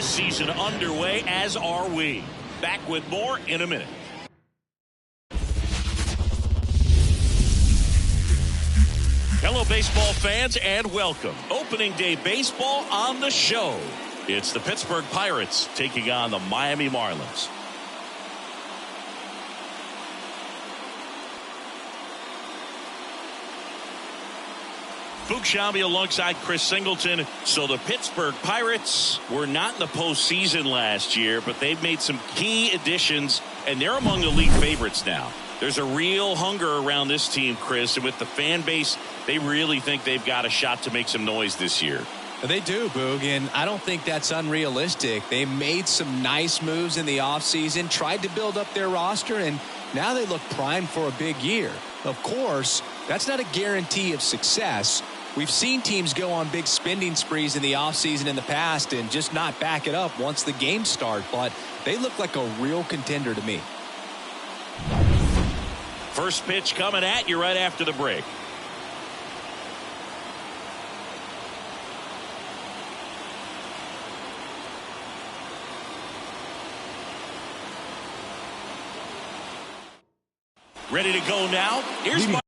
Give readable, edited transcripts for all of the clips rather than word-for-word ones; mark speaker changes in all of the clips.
Speaker 1: this season underway, as are we. Back with more in a minute. Hello, baseball fans, and welcome. Opening day baseball on the show. It's the Pittsburgh Pirates taking on the Miami Marlins. Fuchs Shambi alongside Chris Singleton. So the Pittsburgh Pirates were not in the postseason last year, but they've made some key additions, and they're among the league favorites now. There's a real hunger around this team, Chris, and with the fan base, they really think they've got a shot to make some noise this year.
Speaker 2: They do, Boog, and I don't think that's unrealistic. They made some nice moves in the offseason, tried to build up their roster, and now they look primed for a big year. Of course, that's not a guarantee of success. We've seen teams go on big spending sprees in the offseason in the past and just not back it up once the games start, but they look like a real contender to me.
Speaker 1: First pitch coming at you right after the break. Ready to go now. Here's my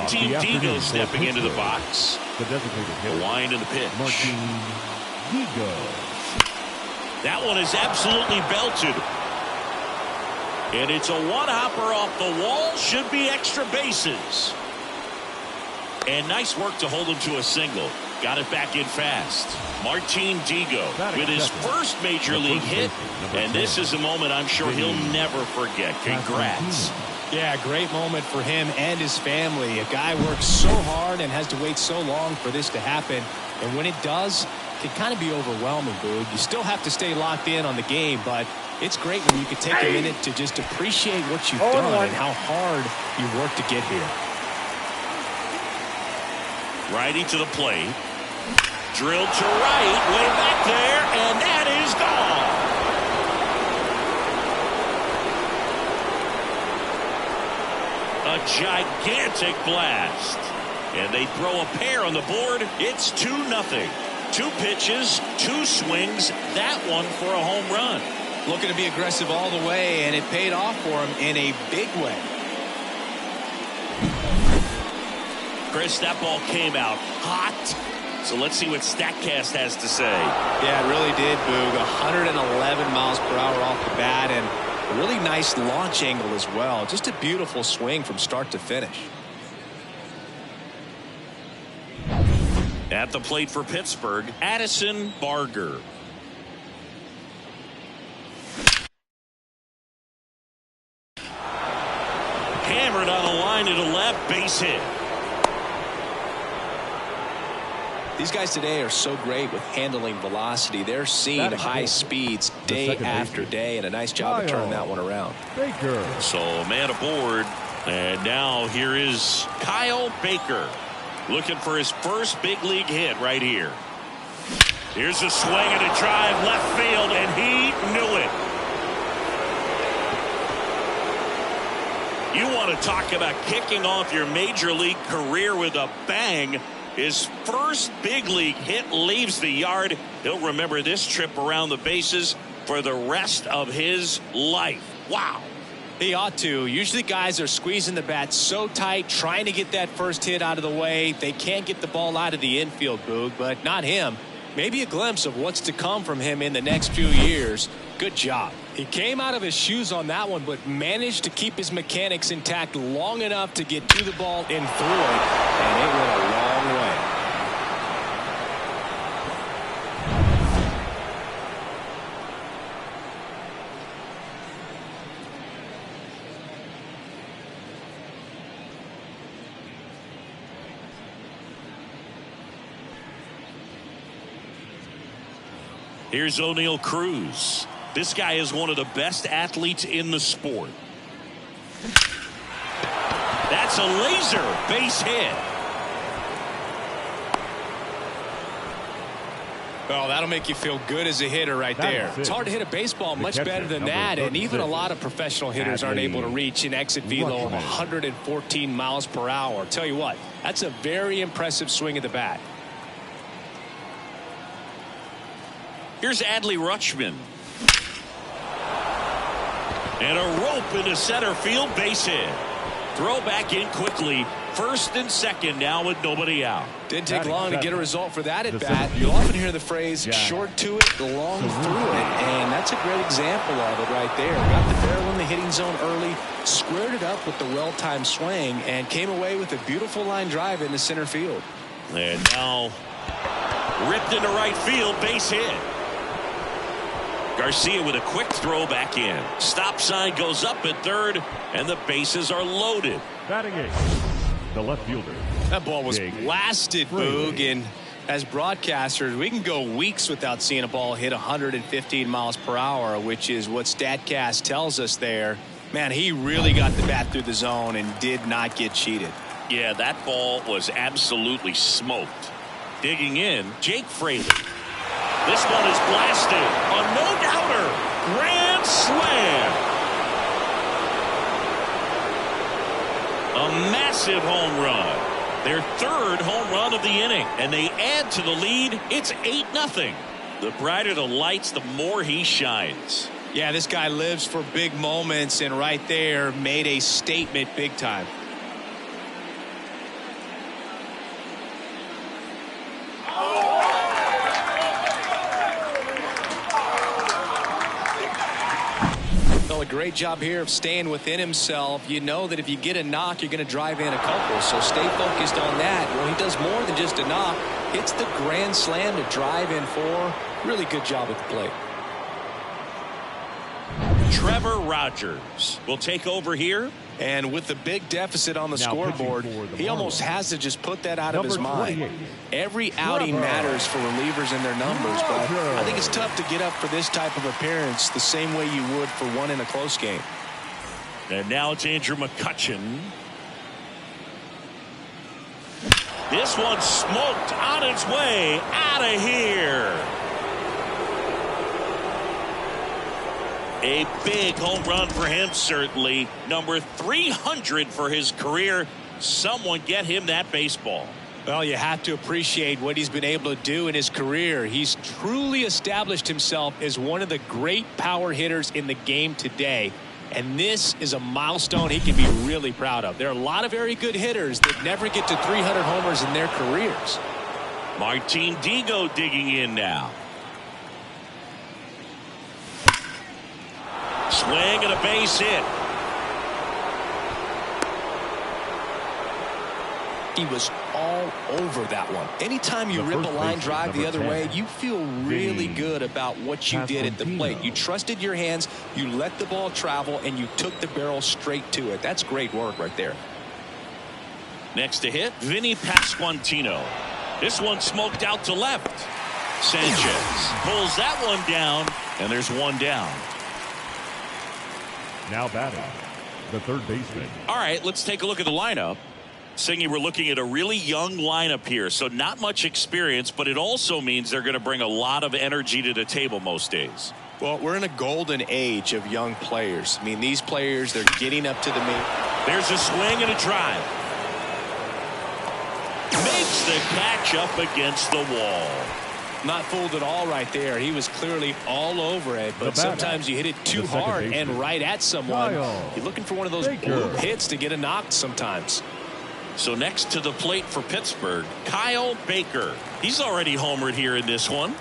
Speaker 1: Team Digo stepping into the box.
Speaker 3: The designated hitter.
Speaker 1: The wind and the pitch.
Speaker 3: Digo.
Speaker 1: That one is absolutely belted. And it's a one-hopper off the wall. Should be extra bases. And nice work to hold him to a single. Got it back in fast. Martin Digo with his first major league hit. And this is a moment I'm sure he'll never forget. Congrats.
Speaker 2: Yeah, great moment for him and his family. A guy works so hard and has to wait so long for this to happen. And when it does, it can kind of be overwhelming, Boog. You still have to stay locked in on the game, but it's great when you can take a minute to just appreciate what you've done and how hard you worked to get here.
Speaker 1: Righty to the plate. Drilled to right, way back there, and that is gone. A gigantic blast. And they throw a pair on the board. It's 2-0. 2 pitches, 2 swings. That one for a home run.
Speaker 2: Looking to be aggressive all the way, and it paid off for him in a big way.
Speaker 1: Chris, that ball came out hot. So let's see what StatCast has to say.
Speaker 2: Yeah, it really did, Boog. 111 miles per hour off the bat, and a really nice launch angle as well. Just a beautiful swing from start to finish.
Speaker 1: At the plate for Pittsburgh, Addison Barger. Hammered on a line to the left, base hit.
Speaker 2: These guys today are so great with handling velocity. They're seeing high speeds day after day, and a nice job of turning that one around.
Speaker 3: Baker.
Speaker 1: So man aboard, and now here is Kyle Baker looking for his first big league hit right here. Here's a swing and a drive left field, and he knew it. You want to talk about kicking off your major league career with a bang. His first big league hit leaves the yard. He'll remember this trip around the bases for the rest of his life. Wow.
Speaker 2: He ought to. Usually guys are squeezing the bat so tight, trying to get that first hit out of the way. They can't get the ball out of the infield, Boog, but not him. Maybe a glimpse of what's to come from him in the next few years. Good job. He came out of his shoes on that one, but managed to keep his mechanics intact long enough to get to the ball and through it, and it went a long way.
Speaker 1: Here's O'Neal Cruz. This guy is one of the best athletes in the sport. That's a laser base hit.
Speaker 2: Oh, that'll make you feel good as a hitter right there. It's hard to hit a baseball much better than that, and even a lot of professional hitters aren't able to reach an exit velo of 114 miles per hour. Tell you what, that's a very impressive swing of the bat.
Speaker 1: Here's Adley Rutschman. And a rope into center field, base hit. Throw back in quickly. First and second now with nobody out.
Speaker 2: Didn't take long to get a result for that at bat. You'll often hear the phrase short to it, long through it, and that's a great example of it right there. Got the barrel in the hitting zone early, squared it up with the well-timed swing, and came away with a beautiful line drive into center field.
Speaker 1: And now ripped into right field, base hit. Garcia with a quick throw back in. Stop sign goes up at third, and the bases are loaded.
Speaker 3: Batting eighth, the left fielder.
Speaker 2: That ball was blasted, Boog, and as broadcasters, we can go weeks without seeing a ball hit 115 miles per hour, which is what StatCast tells us there. Man, he really got the bat through the zone and did not get cheated.
Speaker 1: Yeah, that ball was absolutely smoked. Digging in, Jake Fraley. This one is blasted. A no-doubter. Grand slam. A massive home run. Their third home run of the inning. And they add to the lead. It's 8-0. The brighter the lights, the more he shines.
Speaker 2: Yeah, this guy lives for big moments, and right there made a statement big time. A great job here of staying within himself. You know that if you get a knock, you're going to drive in a couple, so stay focused on that. Well, he does more than just a knock. Hits the grand slam to drive in 4. Really good job at the plate.
Speaker 1: Trevor Rogers will take over here.
Speaker 2: And with the big deficit on the scoreboard, he almost has to just put that out of his mind. Every outing matters for relievers and their numbers, but I think it's tough to get up for this type of appearance the same way you would for one in a close game.
Speaker 1: And now it's Andrew McCutchen. This one smoked on its way out of here. A big home run for him, certainly. Number 300 for his career. Someone get him that baseball.
Speaker 2: Well, you have to appreciate what he's been able to do in his career. He's truly established himself as one of the great power hitters in the game today. And this is a milestone he can be really proud of. There are a lot of very good hitters that never get to 300 homers in their careers.
Speaker 1: Martin Digo digging in now. Swing and a base hit.
Speaker 2: He was all over that one. Anytime you rip a line drive the other way, you feel really good about what you did at the plate. You trusted your hands, you let the ball travel, and you took the barrel straight to it. That's great work right there.
Speaker 1: Next to hit, Vinny Pasquantino. This one smoked out to left. Sanchez pulls that one down, and there's one down.
Speaker 3: Now batting, the third baseman.
Speaker 1: All right, let's take a look at the lineup. Singy, we're looking at a really young lineup here, so not much experience, but it also means they're going to bring a lot of energy to the table most days.
Speaker 2: Well, we're in a golden age of young players. I mean, these players, they're getting up to the main.
Speaker 1: There's a swing and a drive. Makes the catch up against the wall.
Speaker 2: Not fooled at all right there. He was clearly all over it, but sometimes you hit it too hard and right at someone. You're looking for one of those hits to get a knock sometimes.
Speaker 1: So next to the plate for Pittsburgh, Kyle Baker. He's already homered here in this one.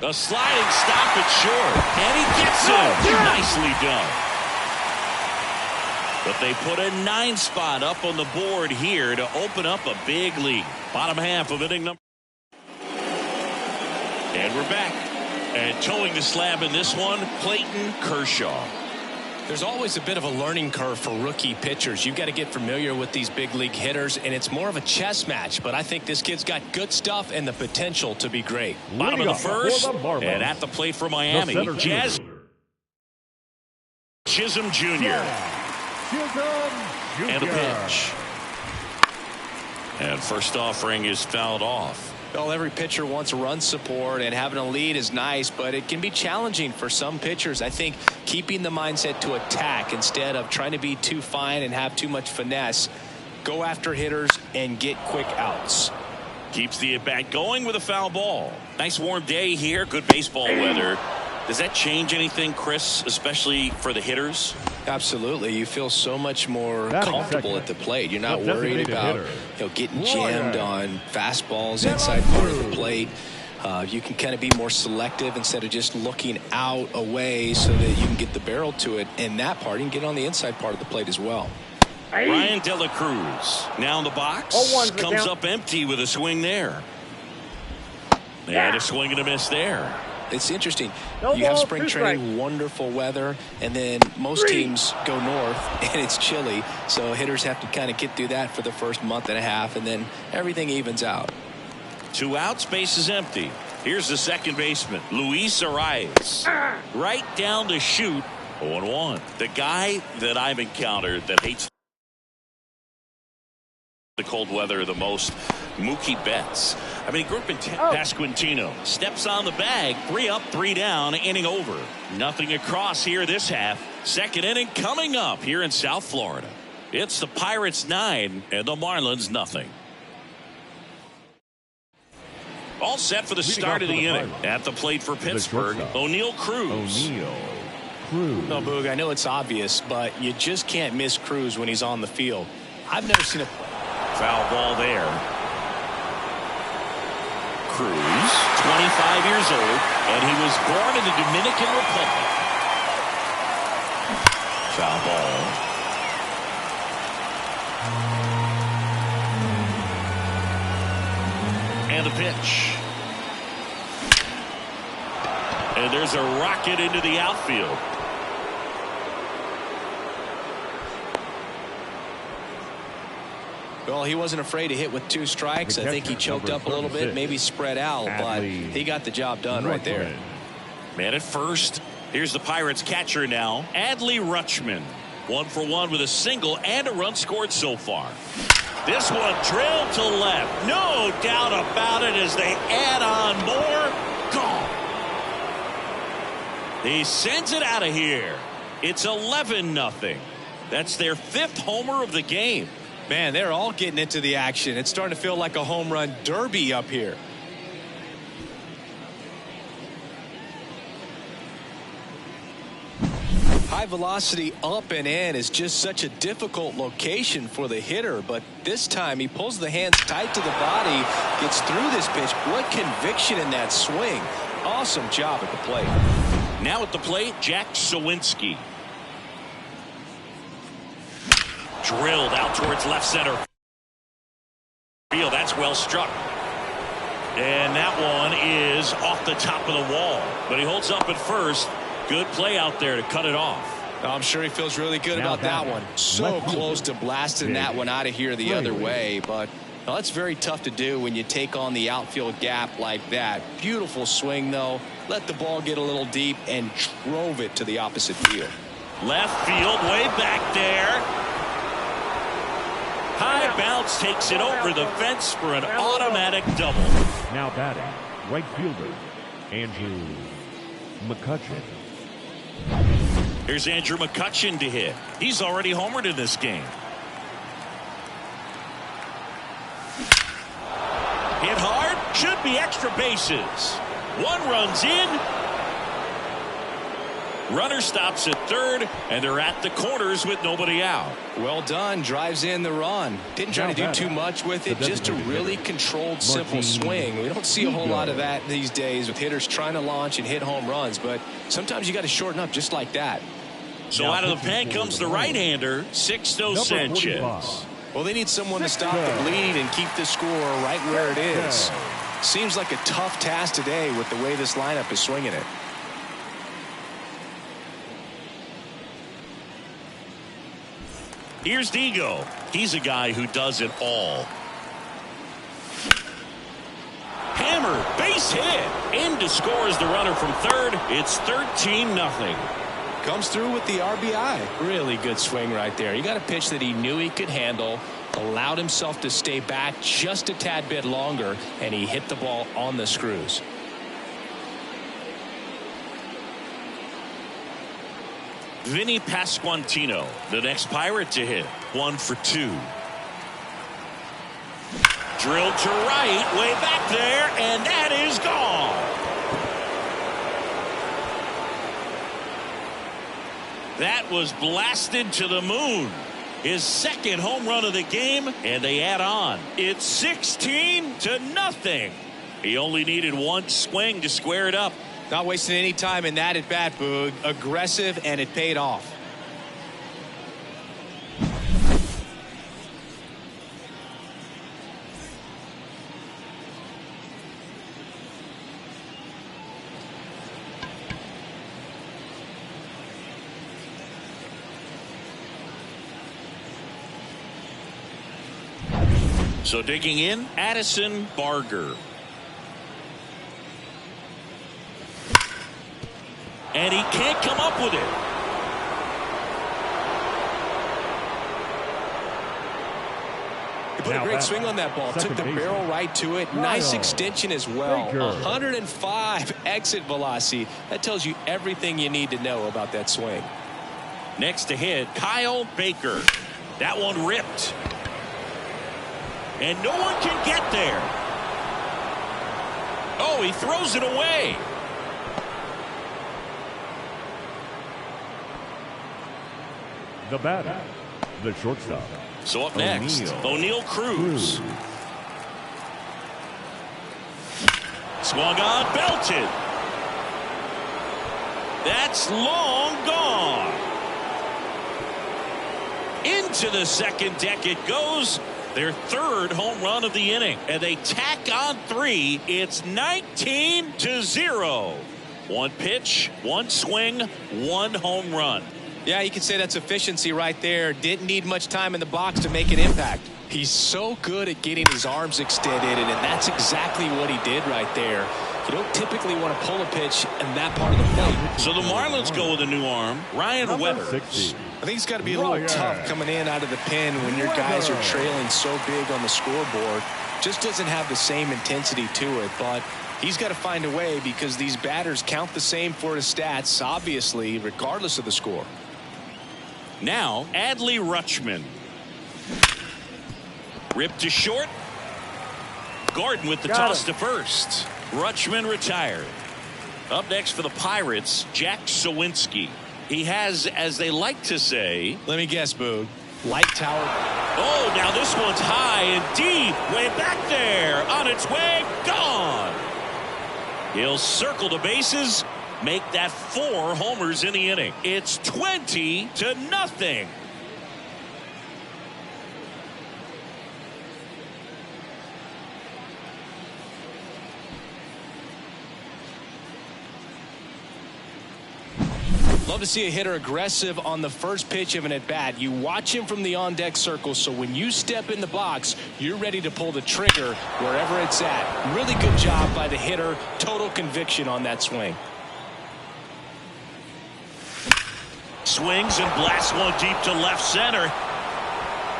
Speaker 1: A sliding stop at short, and he gets it. Nicely done. But they put a 9 spot up on the board here to open up a big lead. Bottom half of inning number. And we're back. And towing the slab in this one, Clayton Kershaw.
Speaker 2: There's always a bit of a learning curve for rookie pitchers. You've got to get familiar with these big league hitters, and it's more of a chess match. But I think this kid's got good stuff and the potential to be great.
Speaker 1: Bottom of the first, and at the plate for Miami, Jazz Chisholm Jr. And a pitch. And first offering is fouled off.
Speaker 2: Well, every pitcher wants run support, and having a lead is nice, but it can be challenging for some pitchers. I think keeping the mindset to attack instead of trying to be too fine and have too much finesse. Go after hitters and get quick outs.
Speaker 1: Keeps the at-bat going with a foul ball. Nice warm day here. Good baseball weather. Does that change anything, Chris, especially for the hitters?
Speaker 2: Absolutely. You feel so much more comfortable at the plate. You're not worried about getting jammed on fastballs inside part of the plate. You can kind of be more selective instead of just looking out away so that you can get the barrel to it. And that part, you can get on the inside part of the plate as well.
Speaker 1: Ryan De La Cruz now in the box. Comes up empty with a swing there. And a swing and a miss there.
Speaker 2: It's interesting. You have spring training, wonderful weather, and then most teams go north, and it's chilly. So hitters have to kind of get through that for the first month and a half, and then everything evens out.
Speaker 1: 2 outs, base is empty. Here's the second baseman, Luis Arias. Right down the chute, 0-1. The guy that I've encountered that hates the cold weather the most, Mookie Betts. I mean, he grew up in Pasquantino. Steps on the bag, 3 up, 3 down, inning over. Nothing across here this half. Second inning coming up here in South Florida. It's the Pirates 9 and the Marlins nothing. All set for the start of the inning. At the plate for Pittsburgh, O'Neal Cruz.
Speaker 2: No, Boog, I know it's obvious, but you just can't miss Cruz when he's on the field. I've never seen a
Speaker 1: foul ball there. Cruz, 25 years old, and he was born in the Dominican Republic. Foul ball. And a pitch. And there's a rocket into the outfield.
Speaker 2: Well, he wasn't afraid to hit with 2 strikes. I think he choked up a little bit, maybe spread out, but he got the job done right there.
Speaker 1: Man at first. Here's the Pirates catcher now, Adley Rutschman. 1 for 1 with a single and a run scored so far. This one drilled to left. No doubt about it as they add on more. Gone. He sends it out of here. It's 11-0. That's their 5th homer of the game.
Speaker 2: Man, they're all getting into the action. It's starting to feel like a home run derby up here. High velocity up and in is just such a difficult location for the hitter, but this time he pulls the hands tight to the body, gets through this pitch. What conviction in that swing. Awesome job at the plate.
Speaker 1: Now at the plate, Jack Sawinski. Drilled out towards left center field. That's well struck. And that one is off the top of the wall. But he holds up at first. Good play out there to cut it off.
Speaker 2: I'm sure he feels really good about that one. So close to blasting that one out of here the other way. But well, that's very tough to do when you take on the outfield gap like that. Beautiful swing, though. Let the ball get a little deep and drove it to the opposite field.
Speaker 1: Left field, way back there. High bounce takes it over the fence for an automatic double.
Speaker 3: Now batting, right fielder, Andrew McCutchen.
Speaker 1: Here's Andrew McCutchen to hit. He's already homered in this game. Hit hard, should be extra bases. One run's in. Runner stops at third, and they're at the corners with nobody out.
Speaker 2: Well done. Drives in the run. Didn't try to do too much with it. Just a really controlled, simple swing. We don't see a whole lot of that these days with hitters trying to launch and hit home runs, but sometimes you got to shorten up just like that.
Speaker 1: So out of the pen comes the right-hander, Sixto Sanchez.
Speaker 2: Well, they need someone to stop the bleed and keep the score right where it is. Seems like a tough task today with the way this lineup is swinging it.
Speaker 1: Here's Digo. He's a guy who does it all. Hammer, base hit. In to score is the runner from third. It's 13-0.
Speaker 2: Comes through with the RBI. Really good swing right there. You got a pitch that he knew he could handle, allowed himself to stay back just a tad bit longer, and he hit the ball on the screws.
Speaker 1: Vinny Pasquantino, the next Pirate to hit. 1 for 2. Drilled to right, way back there, and that is gone. That was blasted to the moon. His 2nd home run of the game, and they add on. It's 16-0. He only needed one swing to square it up.
Speaker 2: Not wasting any time in that at bat, Boog. Aggressive, and it paid off.
Speaker 1: So digging in, Addison Barger. And he can't come up with it.
Speaker 2: He put a great swing on that ball. Took the barrel right to it. Nice extension as well. 105 exit velocity. That tells you everything you need to know about that swing.
Speaker 1: Next to hit, Kyle Baker. That one ripped. And no one can get there. Oh, he throws it away.
Speaker 3: The batter, the shortstop.
Speaker 1: So up next, O'Neal Cruz. Swung on, belted. That's long gone. Into the second deck it goes. Their 3rd home run of the inning. And they tack on 3. It's 19-0. One pitch, one swing, one home run.
Speaker 2: Yeah, you can say that's efficiency right there. Didn't need much time in the box to make an impact. He's so good at getting his arms extended, and that's exactly what he did right there. You don't typically want to pull a pitch in that part of the plate.
Speaker 1: So the Marlins go with a new arm, Ryan Weber.
Speaker 3: 60,
Speaker 2: I think it's got to be a little tough coming in out of the pen when your guys are trailing so big on the scoreboard. Just doesn't have the same intensity to it, but he's got to find a way because these batters count the same for his stats, obviously, regardless of the score.
Speaker 1: Now, Adley Rutschman. Ripped to short. Gordon with the toss to first. Rutschman retired. Up next for the Pirates, Jack Sawinski. He has, as they like to say,
Speaker 2: let me guess, Boog, light tower.
Speaker 1: Oh, now this one's high and deep, way back there, on its way, gone. He'll circle the bases, make that 4 homers in the inning. It's 20-0.
Speaker 2: Love to see a hitter aggressive on the first pitch of an at-bat. You watch him from the on-deck circle, so when you step in the box, you're ready to pull the trigger wherever it's at. Really good job by the hitter. Total conviction on that swing.
Speaker 1: Swings and blasts one deep to left center.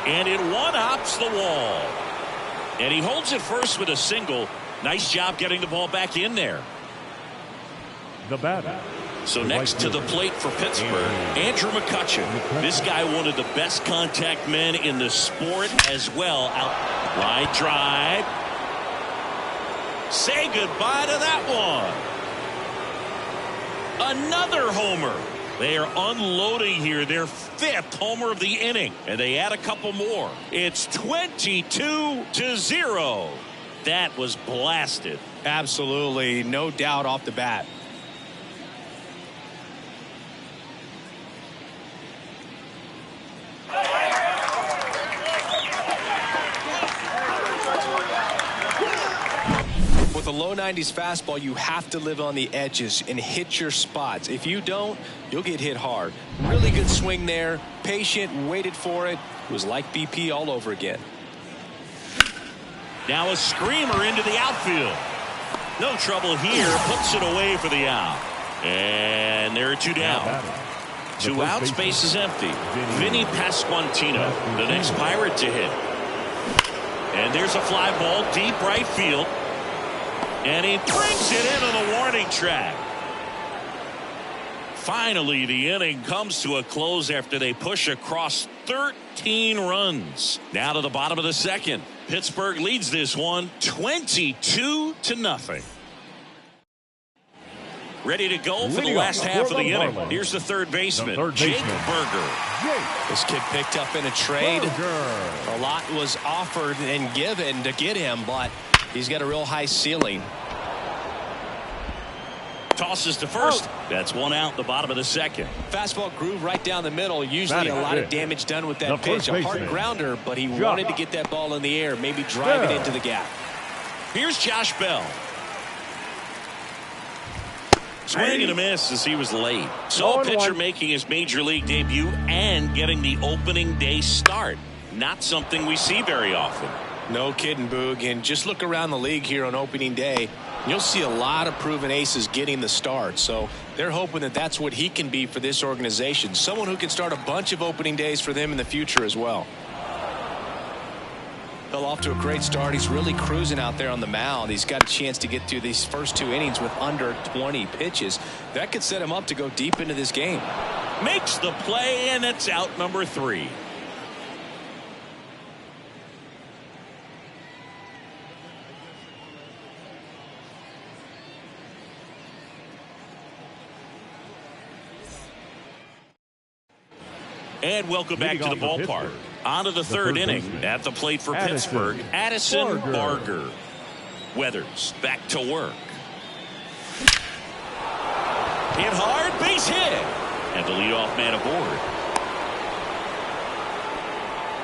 Speaker 1: And it one-hops the wall. And he holds it first with a single. Nice job getting the ball back in there.
Speaker 3: The batter.
Speaker 1: So next to the plate for Pittsburgh, Andrew McCutchen. This guy, one of the best contact men in the sport as well. Out wide drive. Say goodbye to that one. Another homer. They are unloading here. Their 5th homer of the inning. And they add a couple more. It's 22-0. That was blasted.
Speaker 2: Absolutely. No doubt off the bat. With a low 90s fastball, you have to live on the edges and hit your spots. If you don't, you'll get hit hard. Really good swing there. Patient, waited for it. It was like BP all over again.
Speaker 1: Now a screamer into the outfield. No trouble here. Puts it away for the out. And there are 2 down. 2 outs, base is empty. Vinny Pasquantino, the next Pirate to hit. And there's a fly ball deep right field. And he brings it into the warning track. Finally, the inning comes to a close after they push across 13 runs. Now to the bottom of the 2nd. Pittsburgh leads this one 22-0. Ready to go for the last half of the inning. Here's the third baseman, Jake Burger.
Speaker 2: This kid picked up in a trade. A lot was offered and given to get him, but he's got a real high ceiling.
Speaker 1: Tosses to first. That's 1 out, the bottom of the 2nd.
Speaker 2: Fastball groove right down the middle. Usually a lot of damage done with that pitch. A hard grounder, but he wanted to get that ball in the air, maybe drive it into the gap.
Speaker 1: Here's Josh Bell. Swing and a miss as he was late. So a pitcher making his major league debut and getting the opening day start. Not something we see very often.
Speaker 2: No kidding, Boog. And just look around the league here on opening day. You'll see a lot of proven aces getting the start. So they're hoping that that's what he can be for this organization. Someone who can start a bunch of opening days for them in the future as well. Well, off to a great start. He's really cruising out there on the mound. He's got a chance to get through these first 2 innings with under 20 pitches. That could set him up to go deep into this game.
Speaker 1: Makes the play, and it's out number 3. And welcome back to the ballpark. On to the 3rd inning. At the plate for Pittsburgh, Addison Barger. Weathers back to work. Hit hard, base hit. And the leadoff man aboard.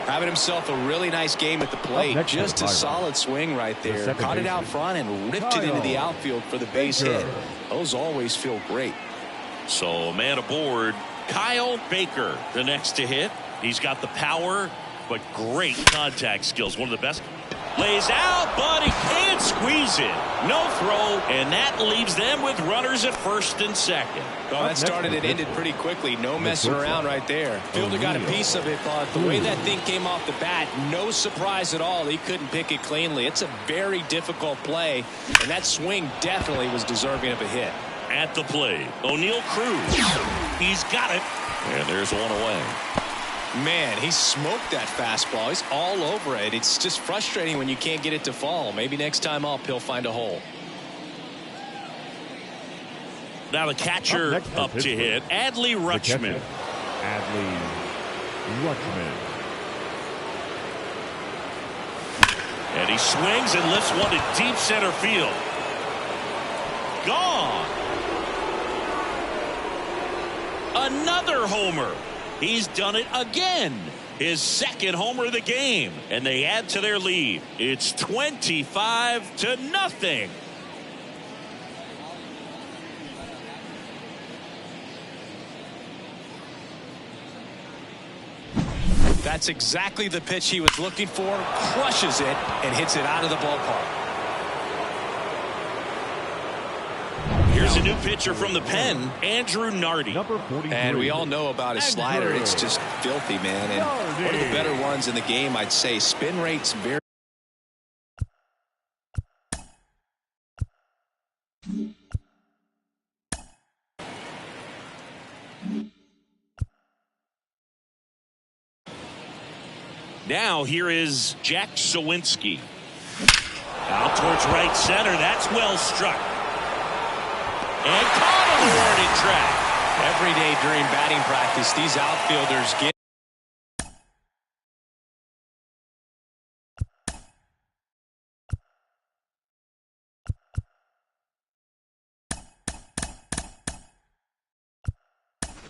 Speaker 2: Having himself a really nice game at the plate. Just a solid swing right there. Caught it out front and ripped it into the outfield for the base hit. Those always feel great.
Speaker 1: So a man aboard. Kyle Baker, the next to hit. He's got the power, but great contact skills. One of the best. Lays out, but he can't squeeze it. No throw, and that leaves them with runners at first and second.
Speaker 2: Well, that started and ended pretty quickly. No messing around right there. Fielder got a piece of it, but the way that thing came off the bat, no surprise at all. He couldn't pick it cleanly. It's a very difficult play, and that swing definitely was deserving of a hit.
Speaker 1: At the plate, O'Neal Cruz. He's got it, and there's one away.
Speaker 2: Man, he smoked that fastball. He's all over it. It's just frustrating when you can't get it to fall. Maybe next time up, he'll find a hole.
Speaker 1: Now the catcher up to hit, Adley Rutschman.
Speaker 3: Adley Rutschman.
Speaker 1: And he swings and lifts one to deep center field. Gone. Another homer. He's done it again. His second homer of the game. And they add to their lead. It's 25-0.
Speaker 2: That's exactly the pitch he was looking for. Crushes it and hits it out of the ballpark.
Speaker 1: Here's a new pitcher from the pen, Andrew Nardi.
Speaker 3: Number 43.
Speaker 2: And we all know about his slider. It's just filthy, man. And one of the better ones in the game, I'd say. Spin rate's very.
Speaker 1: Now here is Jack Sawinski. Out towards right center. That's well struck. And caught on the warning track.
Speaker 2: Every day during batting practice, these outfielders get.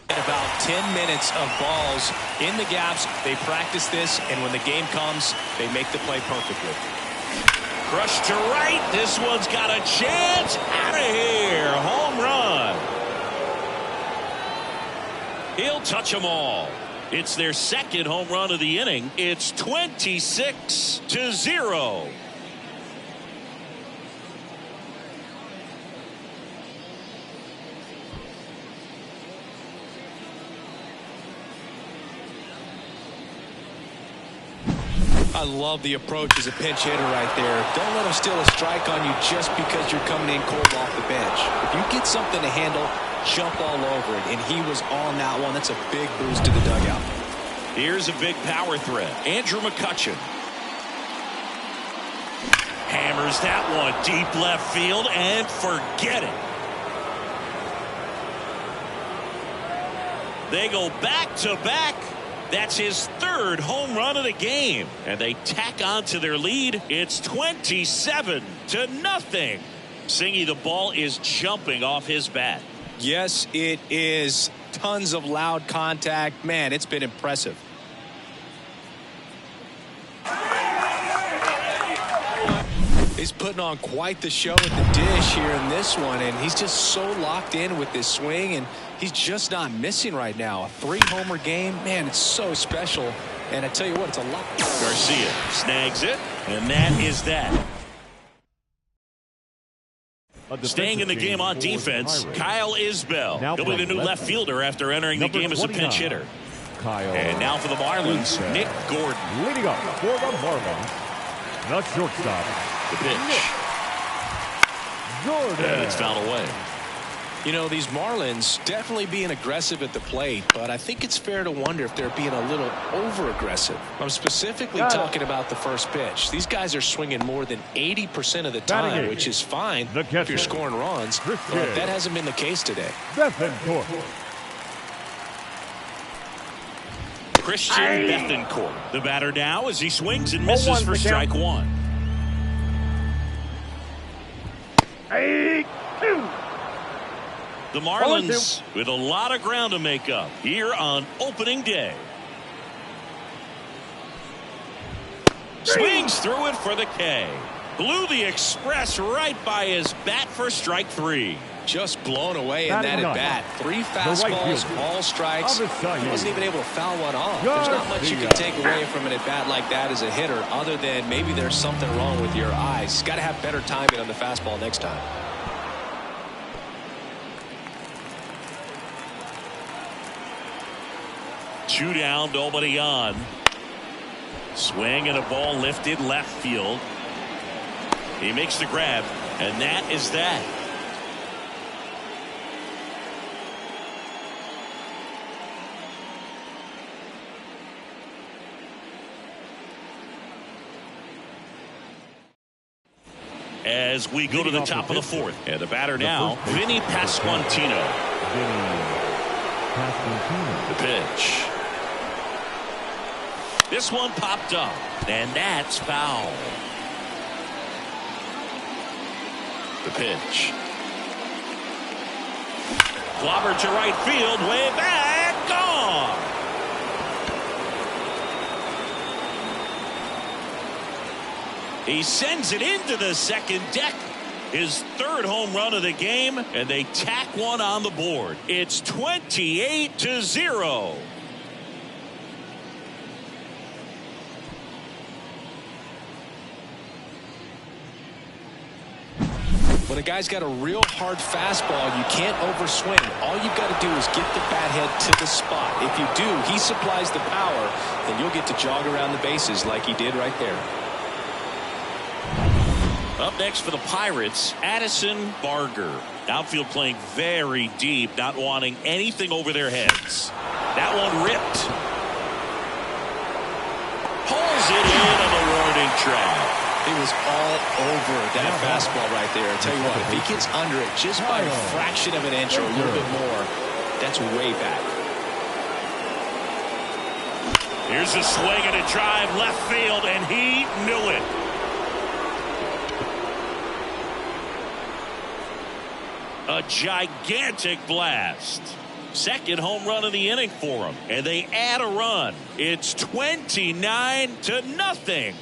Speaker 2: About 10 minutes of balls in the gaps. They practice this, and when the game comes, they make the play perfectly.
Speaker 1: Crushed to right. This one's got a chance. Out of here. Home run. He'll touch them all. It's their second home run of the inning. It's 26-0.
Speaker 2: I love the approach as a pinch hitter right there. Don't let him steal a strike on you just because you're coming in cold off the bench. If you get something to handle, jump all over it. And he was on that one. That's a big boost to the dugout.
Speaker 1: Here's a big power threat. Andrew McCutchen. Hammers that one deep left field and forget it. They go back to back. That's his third home run of the game. And they tack on to their lead. It's 27-0. Singy, the ball is jumping off his bat.
Speaker 2: Yes, it is. Tons of loud contact. Man, it's been impressive. He's putting on quite the show at the dish here in this one, and he's just so locked in with this swing, and he's just not missing right now. A 3-homer game, man, it's so special. And I tell you what, it's a lot.
Speaker 1: Garcia snags it, and that is that. Staying in the game on defense, Kyle Isbell. He'll be the new left fielder after entering the game as a pinch hitter. And now for the Marlins, Nick Gordon.
Speaker 3: Leading up for the Marlins, the shortstop.
Speaker 1: The pitch.
Speaker 3: Gordon.
Speaker 1: And it's fouled away.
Speaker 2: You know, these Marlins definitely being aggressive at the plate, but I think it's fair to wonder if they're being a little over-aggressive. I'm specifically talking about the first pitch. These guys are swinging more than 80% of the time, which is fine if you're scoring runs, but that hasn't been the case today.
Speaker 1: Christian Bethancourt, the batter now as he swings and misses for strike one.
Speaker 3: 8-2.
Speaker 1: The Marlins with a lot of ground to make up here on opening day. Swings through it for the K. Blew the express right by his bat for strike three.
Speaker 2: Just blown away in that at bat. 3 fastballs, all strikes. He wasn't even able to foul one off. There's not much you can take away from an at bat like that as a hitter, other than maybe there's something wrong with your eyes. Got to have better timing on the fastball next time.
Speaker 1: Two down, nobody on. Swing and a ball lifted left field. He makes the grab, and that is that. As we go to the top of the fourth, and the batter now, Vinny Pasquantino. The pitch. This one popped up, and that's foul. The pitch. Clobbered to right field, way back, gone. He sends it into the second deck. His 3rd home run of the game, and they tack one on the board. It's 28-0.
Speaker 2: When a guy's got a real hard fastball, you can't overswing. All you've got to do is get the bat head to the spot. If you do, he supplies the power, and you'll get to jog around the bases like he did right there.
Speaker 1: Up next for the Pirates, Addison Barger. Outfield playing very deep, not wanting anything over their heads. That one ripped. Pulls it in on the warning track.
Speaker 2: It was all over that fastball right there. I tell you what, if he gets under it just by a fraction of an inch or a little bit more, that's way back.
Speaker 1: Here's a swing and a drive left field, and he knew it. A gigantic blast. 2nd home run of the inning for him, and they add a run. It's 29-0.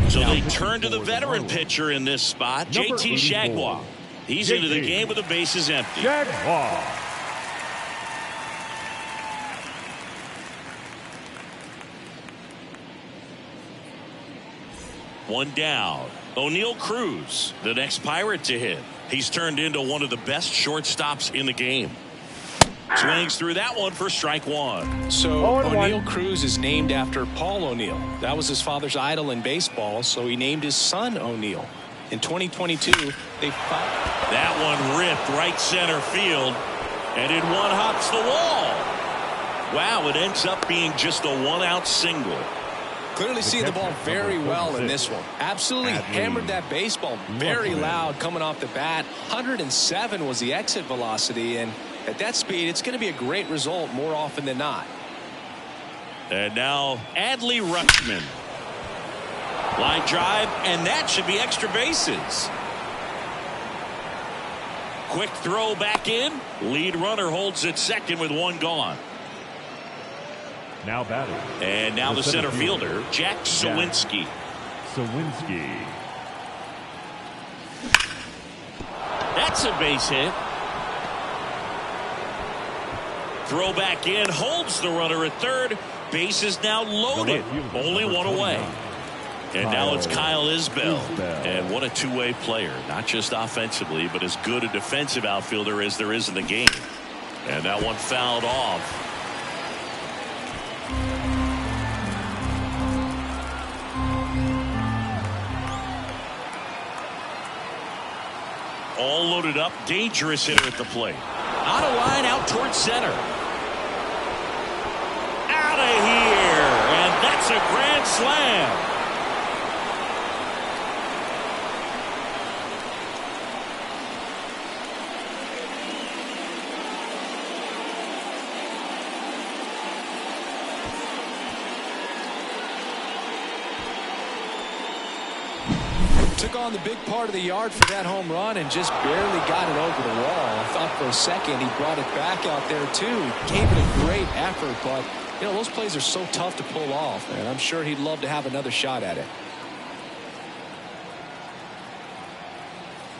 Speaker 1: So they turn to the veteran pitcher in this spot, JT Jaguar. He's into the game with the bases empty.
Speaker 3: Jaguar.
Speaker 1: One down. O'Neal Cruz, the next Pirate to hit. He's turned into one of the best shortstops in the game. Swings through that one for strike one.
Speaker 2: So O'Neal Cruz is named after Paul O'Neill. That was his father's idol in baseball, so he named his son O'Neill. In 2022, they found
Speaker 1: that one ripped right center field, and it one-hops the wall. Wow, it ends up being just a 1-out single.
Speaker 2: Clearly see the ball very well in this one. Absolutely hammered that baseball very loud coming off the bat. 107 was the exit velocity, and at that speed, it's going to be a great result more often than not.
Speaker 1: And now Adley Rutschman. Line drive, and that should be extra bases. Quick throw back in. Lead runner holds at second with one gone.
Speaker 3: Now batting.
Speaker 1: And now the center fielder, Jack Sawinski. That's a base hit. Throw back in, holds the runner at third. Base is now loaded. Only one away. And now it's Kyle Isbell. And what a two-way player. Not just offensively, but as good a defensive outfielder as there is in the game. And that one fouled off. All loaded up. Dangerous hitter at the plate. On a line out towards center. Out of here. And that's a grand slam.
Speaker 2: Took on the big part of the yard for that home run and just barely got it over the wall. I thought for a second he brought it back out there too. He gave it a great effort, but you know, those plays are so tough to pull off, and I'm sure he'd love to have another shot at it.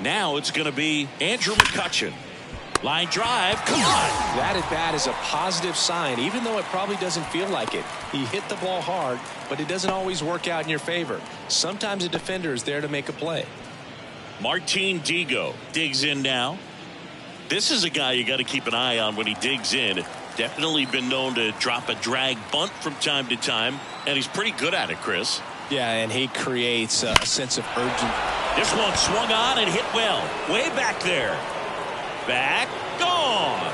Speaker 1: Now it's going to be Andrew McCutchen. Line drive, caught.
Speaker 2: That at bat is a positive sign, even though it probably doesn't feel like it. He hit the ball hard, but it doesn't always work out in your favor. Sometimes a defender is there to make a play.
Speaker 1: Martin Digo digs in now. This is a guy you got to keep an eye on when he digs in. Definitely been known to drop a drag bunt from time to time, and he's pretty good at it, Chris.
Speaker 2: Yeah, and he creates a sense of urgency.
Speaker 1: This one swung on and hit well. Way back there. Back, gone.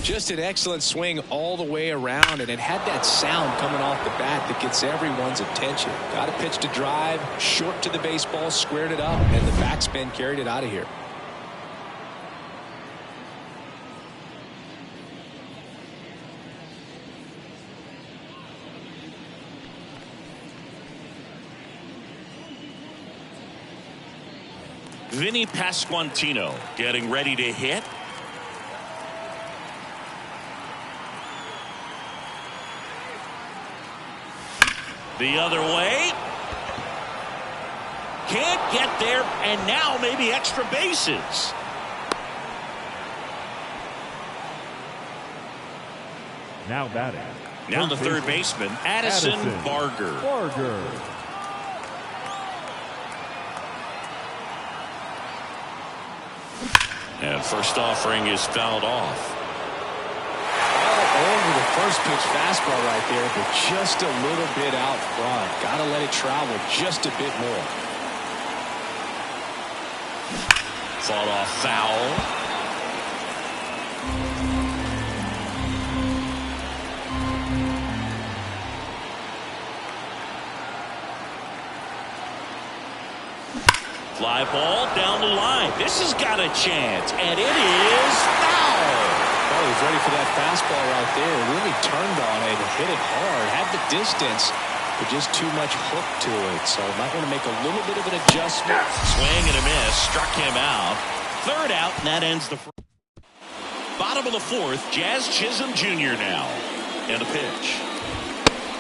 Speaker 2: Just an excellent swing all the way around, and it had that sound coming off the bat that gets everyone's attention. Got a pitch to drive, short to the baseball, squared it up, and the backspin carried it out of here.
Speaker 1: Vinny Pasquantino getting ready to hit. The other way. Can't get there, and now maybe extra bases.
Speaker 3: Now batting.
Speaker 1: Now the third baseman, Addison Barger. And first offering is fouled off.
Speaker 2: Over the first pitch fastball right there, but just a little bit out front. Got to let it travel just a bit more.
Speaker 1: Fought off foul. Fly ball down the line. This has got a chance, and it is foul.
Speaker 2: Oh, he's ready for that fastball right there. Really turned on it, hit it hard, had the distance, but just too much hook to it. So might want to make a little bit of an adjustment.
Speaker 1: Swing and a miss, struck him out. Third out, and that ends the first. Bottom of the fourth, Jazz Chisholm Jr. now. And a pitch.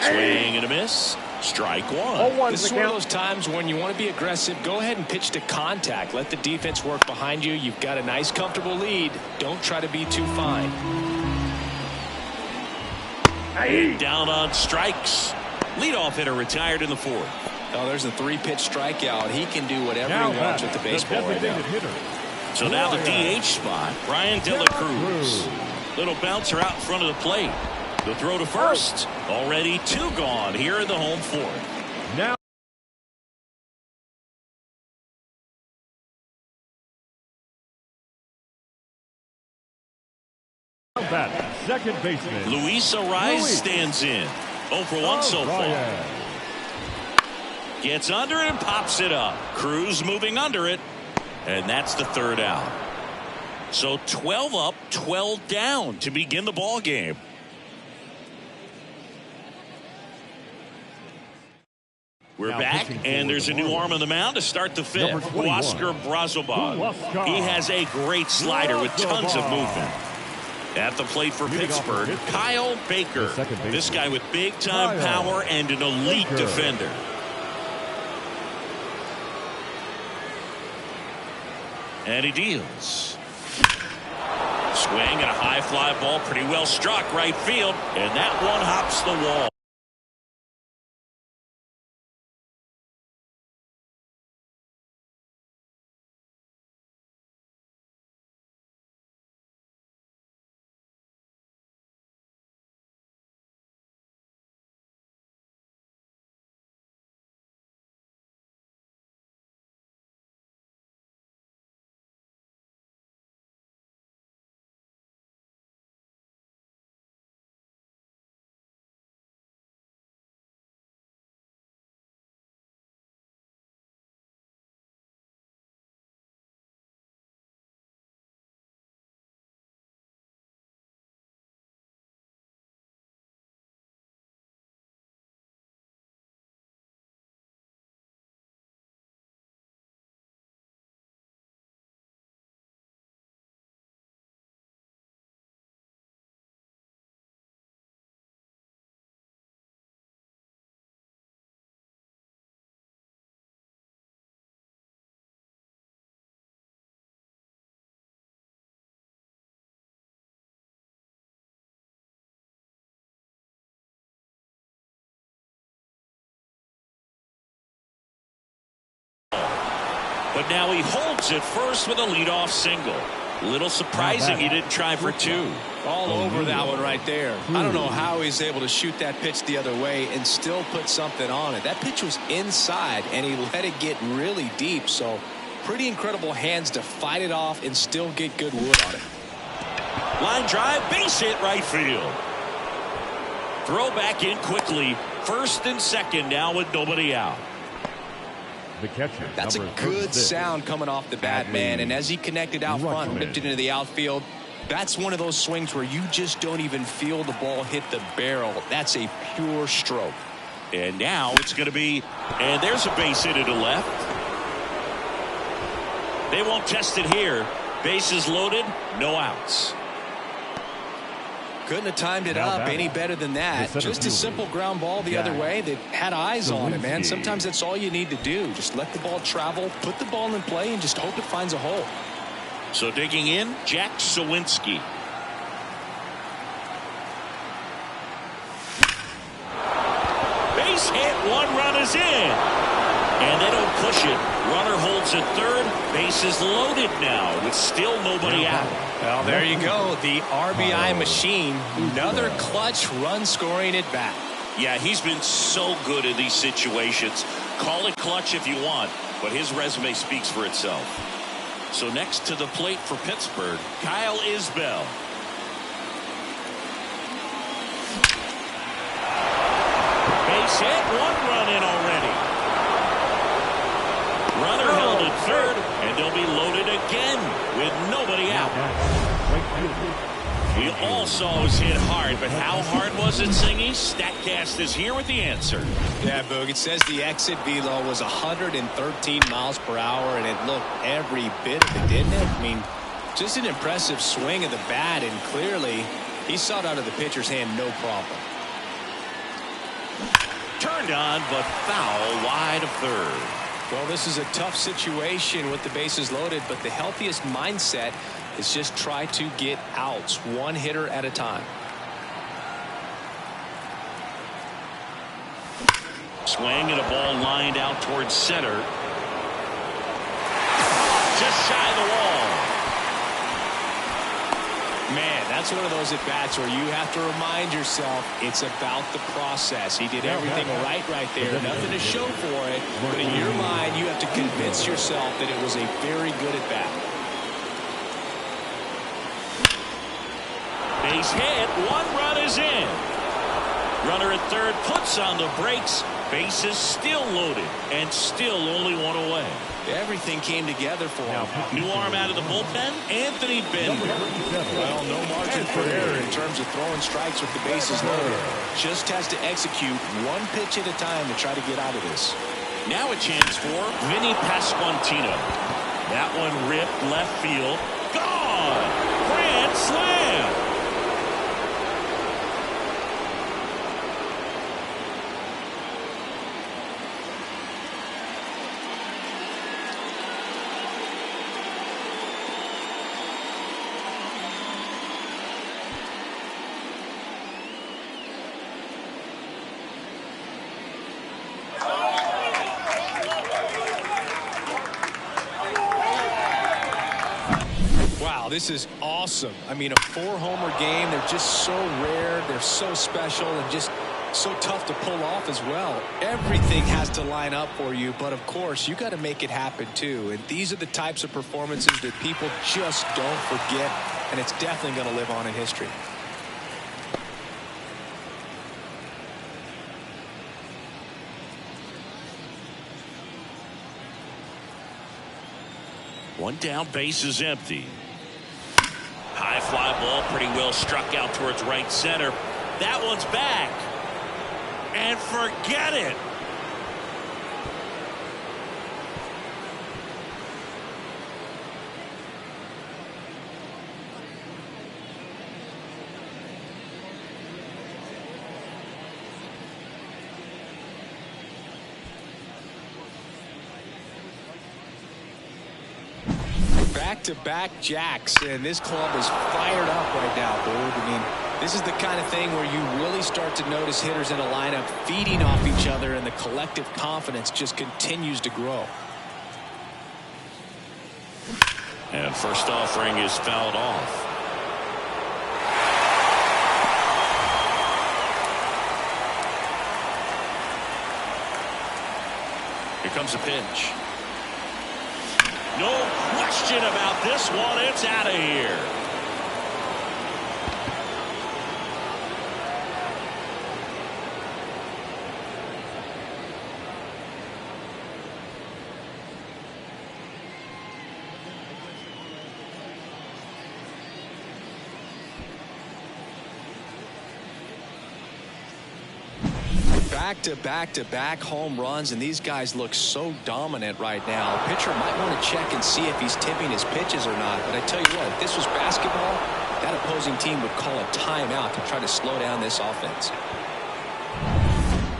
Speaker 1: Swing and a miss. Strike one.
Speaker 2: This is one of those times when you want to be aggressive. Go ahead and pitch to contact. Let the defense work behind you. You've got a nice, comfortable lead. Don't try to be too fine.
Speaker 1: Down on strikes. Leadoff hitter retired in the fourth.
Speaker 2: Oh, there's a 3-pitch strikeout. He can do whatever he wants with the baseball right now.
Speaker 1: So now the DH spot, Brian De La Cruz. Little bouncer out in front of the plate. The throw to first. Already 2 gone here in the home fourth.
Speaker 3: Now second baseman
Speaker 1: Luis Arraez stands in. 0 for 1 so far. Gets under it and pops it up. Cruz moving under it. And that's the third out. So 12 up, 12 down to begin the ball game. We're back, and there's a new arm on the mound to start the fifth. Oscar Brazoban. He has a great slider with tons of movement. At the plate for Pittsburgh, Kyle Baker. This guy with big-time power and an elite defender. And he deals. Swing and a high fly ball, pretty well struck right field, and that one hops the wall. But now he holds it first with a leadoff single. Little surprising he didn't try for two.
Speaker 2: All over that one right there. I don't know how he's able to shoot that pitch the other way and still put something on it. That pitch was inside, and he let it get really deep. So pretty incredible hands to fight it off and still get good wood on it.
Speaker 1: Line drive, base hit right field. Throw back in quickly. First and second now with nobody out.
Speaker 3: The catcher.
Speaker 2: That's a good sound coming off the bat, man. And as he connected out front, ripped it into the outfield, that's one of those swings where you just don't even feel the ball hit the barrel. That's a pure stroke.
Speaker 1: And now it's going to be, and there's a base hit to left. They won't test it here. Bases loaded, no outs.
Speaker 2: Couldn't have timed it up any better than that. Just a simple ground ball the other way that had eyes on it, man. Sometimes that's all you need to do. Just let the ball travel, put the ball in play, and just hope it finds a hole.
Speaker 1: So digging in, Jack Sawinski. Base hit, one run is in. And they don't push it. Runner holds at third. Bases loaded now with still nobody out.
Speaker 2: Well, there you go. The RBI machine. Another clutch run scoring at bat.
Speaker 1: Yeah, he's been so good in these situations. Call it clutch if you want, but his resume speaks for itself. So next to the plate for Pittsburgh, Kyle Isbell. Base hit, one run in already. Runner held at third, and they'll be loaded again with nobody out. We all saw it was hit hard, but how hard was it, Singy? StatCast is here with the answer.
Speaker 2: Yeah, Boog, it says the exit velo was 113 miles per hour, and it looked every bit of it, didn't it? I mean, just an impressive swing of the bat, and clearly he saw it out of the pitcher's hand no problem.
Speaker 1: Turned on, but foul wide of third.
Speaker 2: Well, this is a tough situation with the bases loaded, but the healthiest mindset is just try to get outs, one hitter at a time.
Speaker 1: Swing and a ball lined out towards center. Just shy of the wall.
Speaker 2: Man, that's one of those at-bats where you have to remind yourself it's about the process. He did everything right there. Nothing to show for it. But in your mind, you have to convince yourself that it was a very good at-bat.
Speaker 1: Base hit. One run is in. Runner at third puts on the brakes. Bases still loaded and still only one away.
Speaker 2: Everything came together for him.
Speaker 1: New arm out of the bullpen, Anthony Bender.
Speaker 2: Well, no margin for error in terms of throwing strikes with the bases loaded. Just has to execute one pitch at a time to try to get out of this.
Speaker 1: Now a chance for Vinny Pasquantino. That one ripped left field. Gone! Grand slam!
Speaker 2: This is awesome. I mean, a 4-homer game. They're just so rare. They're so special and just so tough to pull off as well. Everything has to line up for you, but of course, you got to make it happen too. And these are the types of performances that people just don't forget, and it's definitely going to live on in history.
Speaker 1: One down, base is empty. High fly ball, pretty well struck out towards right center. That one's back. And forget it.
Speaker 2: Back-to-back jacks, and this club is fired up right now, Boog. I mean, this is the kind of thing where you really start to notice hitters in a lineup feeding off each other, and the collective confidence just continues to grow.
Speaker 1: And first offering is fouled off. Here comes a pitch. No question about this one. It's out of here.
Speaker 2: Back-to-back-to-back home runs, and these guys look so dominant right now. A pitcher might want to check and see if he's tipping his pitches or not. But I tell you what, if this was basketball, that opposing team would call a timeout to try to slow down this offense.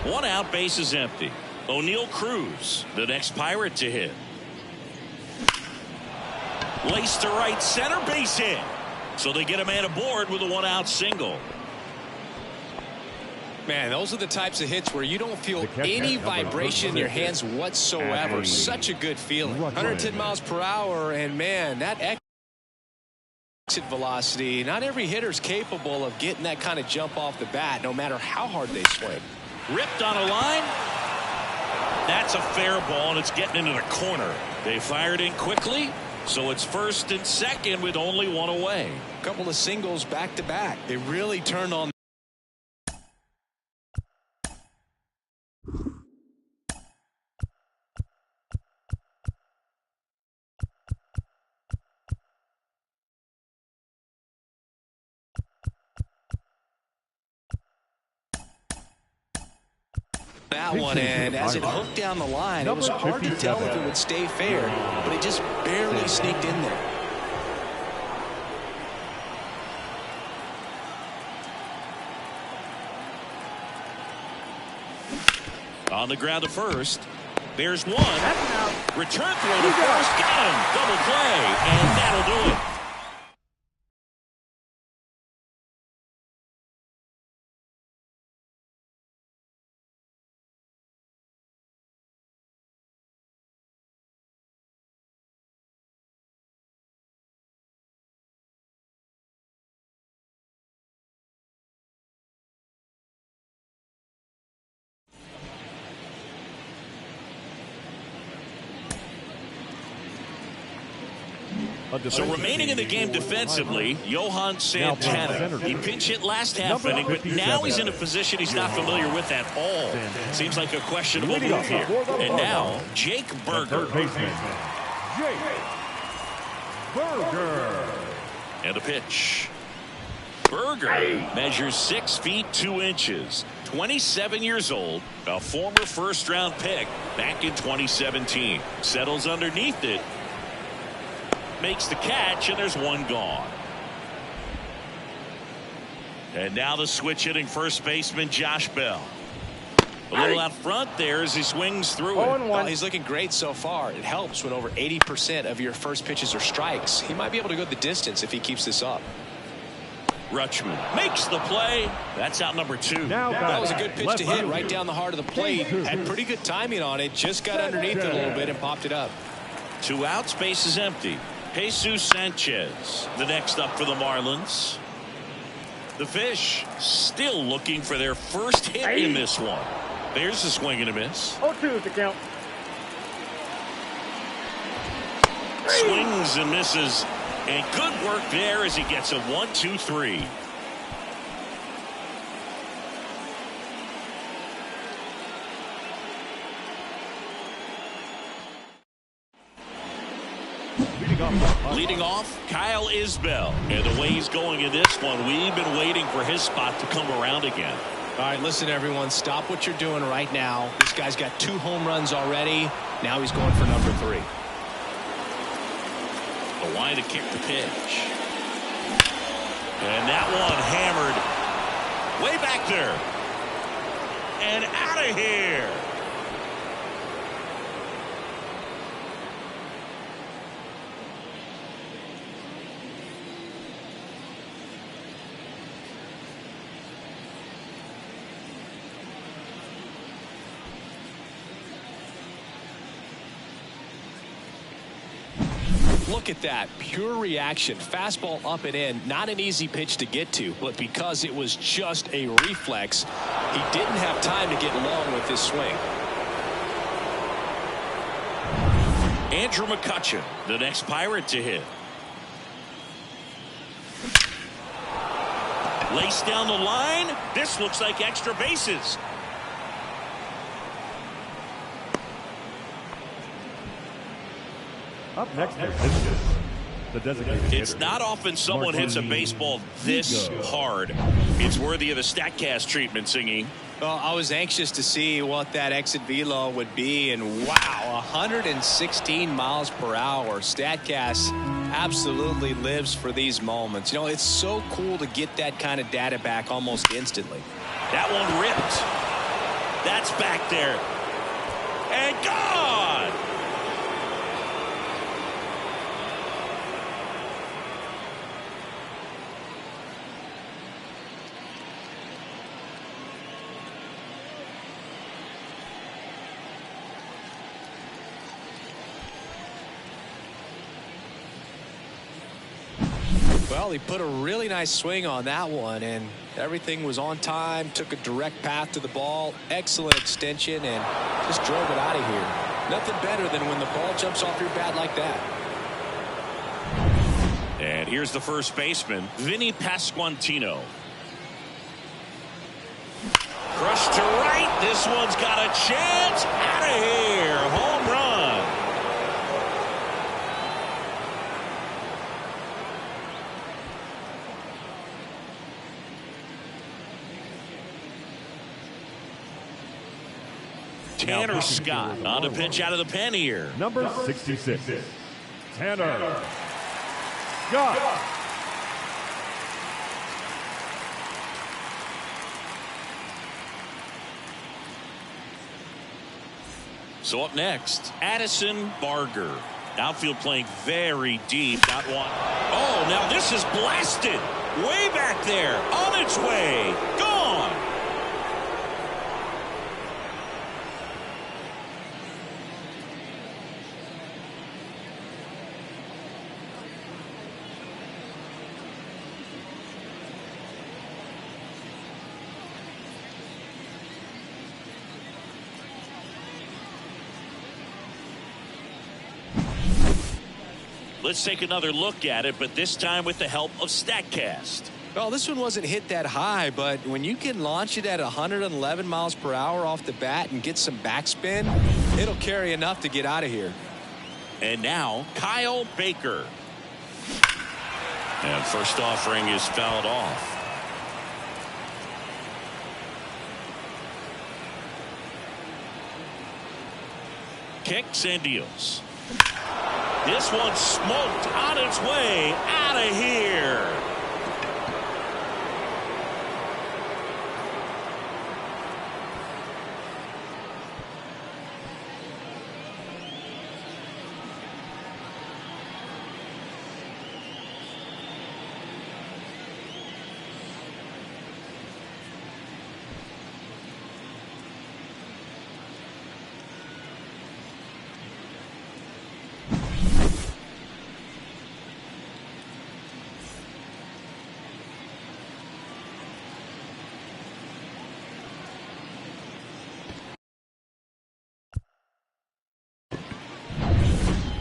Speaker 1: 1 out, base is empty. O'Neal Cruz, the next Pirate to hit. Laced to right center, base hit. So they get a man aboard with a 1-out single.
Speaker 2: Man, those are the types of hits where you don't feel any vibration in your hands whatsoever. Such a good feeling. 110 miles per hour, and man, that exit velocity, not every hitter's capable of getting that kind of jump off the bat, no matter how hard they swing.
Speaker 1: Ripped on a line. That's a fair ball, and it's getting into the corner. They fired in quickly, so it's first and second with only 1 away.
Speaker 2: A couple of singles back-to-back. They really turned on. That one, and as it hooked down the line, it was hard to tell if it would stay fair, but it just barely sneaked in there.
Speaker 1: On the ground to first. There's one. Return throw to first. Got him. Double play, and that'll do it. So remaining in the game defensively, Johan Santana. He pinch hit last half inning, but now he's in a position he's not familiar with at all. Seems like a questionable move here. And now, Jake Burger. And a pitch. Burger measures 6 feet 2 inches. 27 years old, a former first-round pick back in 2017. Settles underneath it. Makes the catch, and there's one gone. And now the switch hitting first baseman Josh Bell. A little out front there as he swings through it.
Speaker 2: Well, he's looking great so far. It helps when over 80% of your first pitches are strikes. He might be able to go the distance if he keeps this up.
Speaker 1: Rutschman makes the play. That's out number 2.
Speaker 2: That was a good pitch to hit right down the heart of the plate. Had pretty good timing on it. Just got underneath it a little bit and popped it up.
Speaker 1: 2 out, space is empty. Jesus Sanchez, the next up for the Marlins. The Fish still looking for their first hit in this one. There's a swing and a miss.
Speaker 4: 0-2 to count.
Speaker 1: Swings and misses. And good work there as he gets a 1-2-3. Leading off, Kyle Isbell. And the way he's going in this one, we've been waiting for his spot to come around again.
Speaker 2: All right, listen, everyone. Stop what you're doing right now. This guy's got 2 home runs already. Now he's going for number 3.
Speaker 1: The line to kick the pitch. And that one hammered way back there. And out of here.
Speaker 2: Look at that pure reaction. Fastball up and in. Not an easy pitch to get to, but because it was just a reflex, he didn't have time to get long with his swing.
Speaker 1: Andrew McCutchen, the next Pirate to hit. Lace down the line. This looks like extra bases.
Speaker 3: Up next for pitches, the designated
Speaker 1: It's
Speaker 3: hitter.
Speaker 1: not often someone hits a baseball this hard. It's worthy of the StatCast treatment, Singing.
Speaker 2: Well, I was anxious to see what that exit velo would be, and wow, 116 miles per hour. StatCast absolutely lives for these moments. You know, it's so cool to get that kind of data back almost instantly.
Speaker 1: That one ripped. That's back there. And gone!
Speaker 2: Well, he put a really nice swing on that one, and everything was on time. Took a direct path to the ball. Excellent extension, and just drove it out of here. Nothing better than when the ball jumps off your bat like that.
Speaker 1: And here's the first baseman, Vinny Pasquantino. Crushed to right. This one's got a chance. Out of here. Home run. Tanner Scott on a pitch out of the pen here.
Speaker 3: Number 66, Tanner Scott.
Speaker 1: So up next, Addison Barger. Outfield playing very deep. Got one. Oh, now this is blasted. Way back there. On its way. Gone. Let's take another look at it, but this time with the help of StatCast.
Speaker 2: Well, this one wasn't hit that high, but when you can launch it at 111 miles per hour off the bat and get some backspin, it'll carry enough to get out of here.
Speaker 1: And now, Kyle Baker. And first offering is fouled off. Kicks and deals. This one smoked on its way out of here.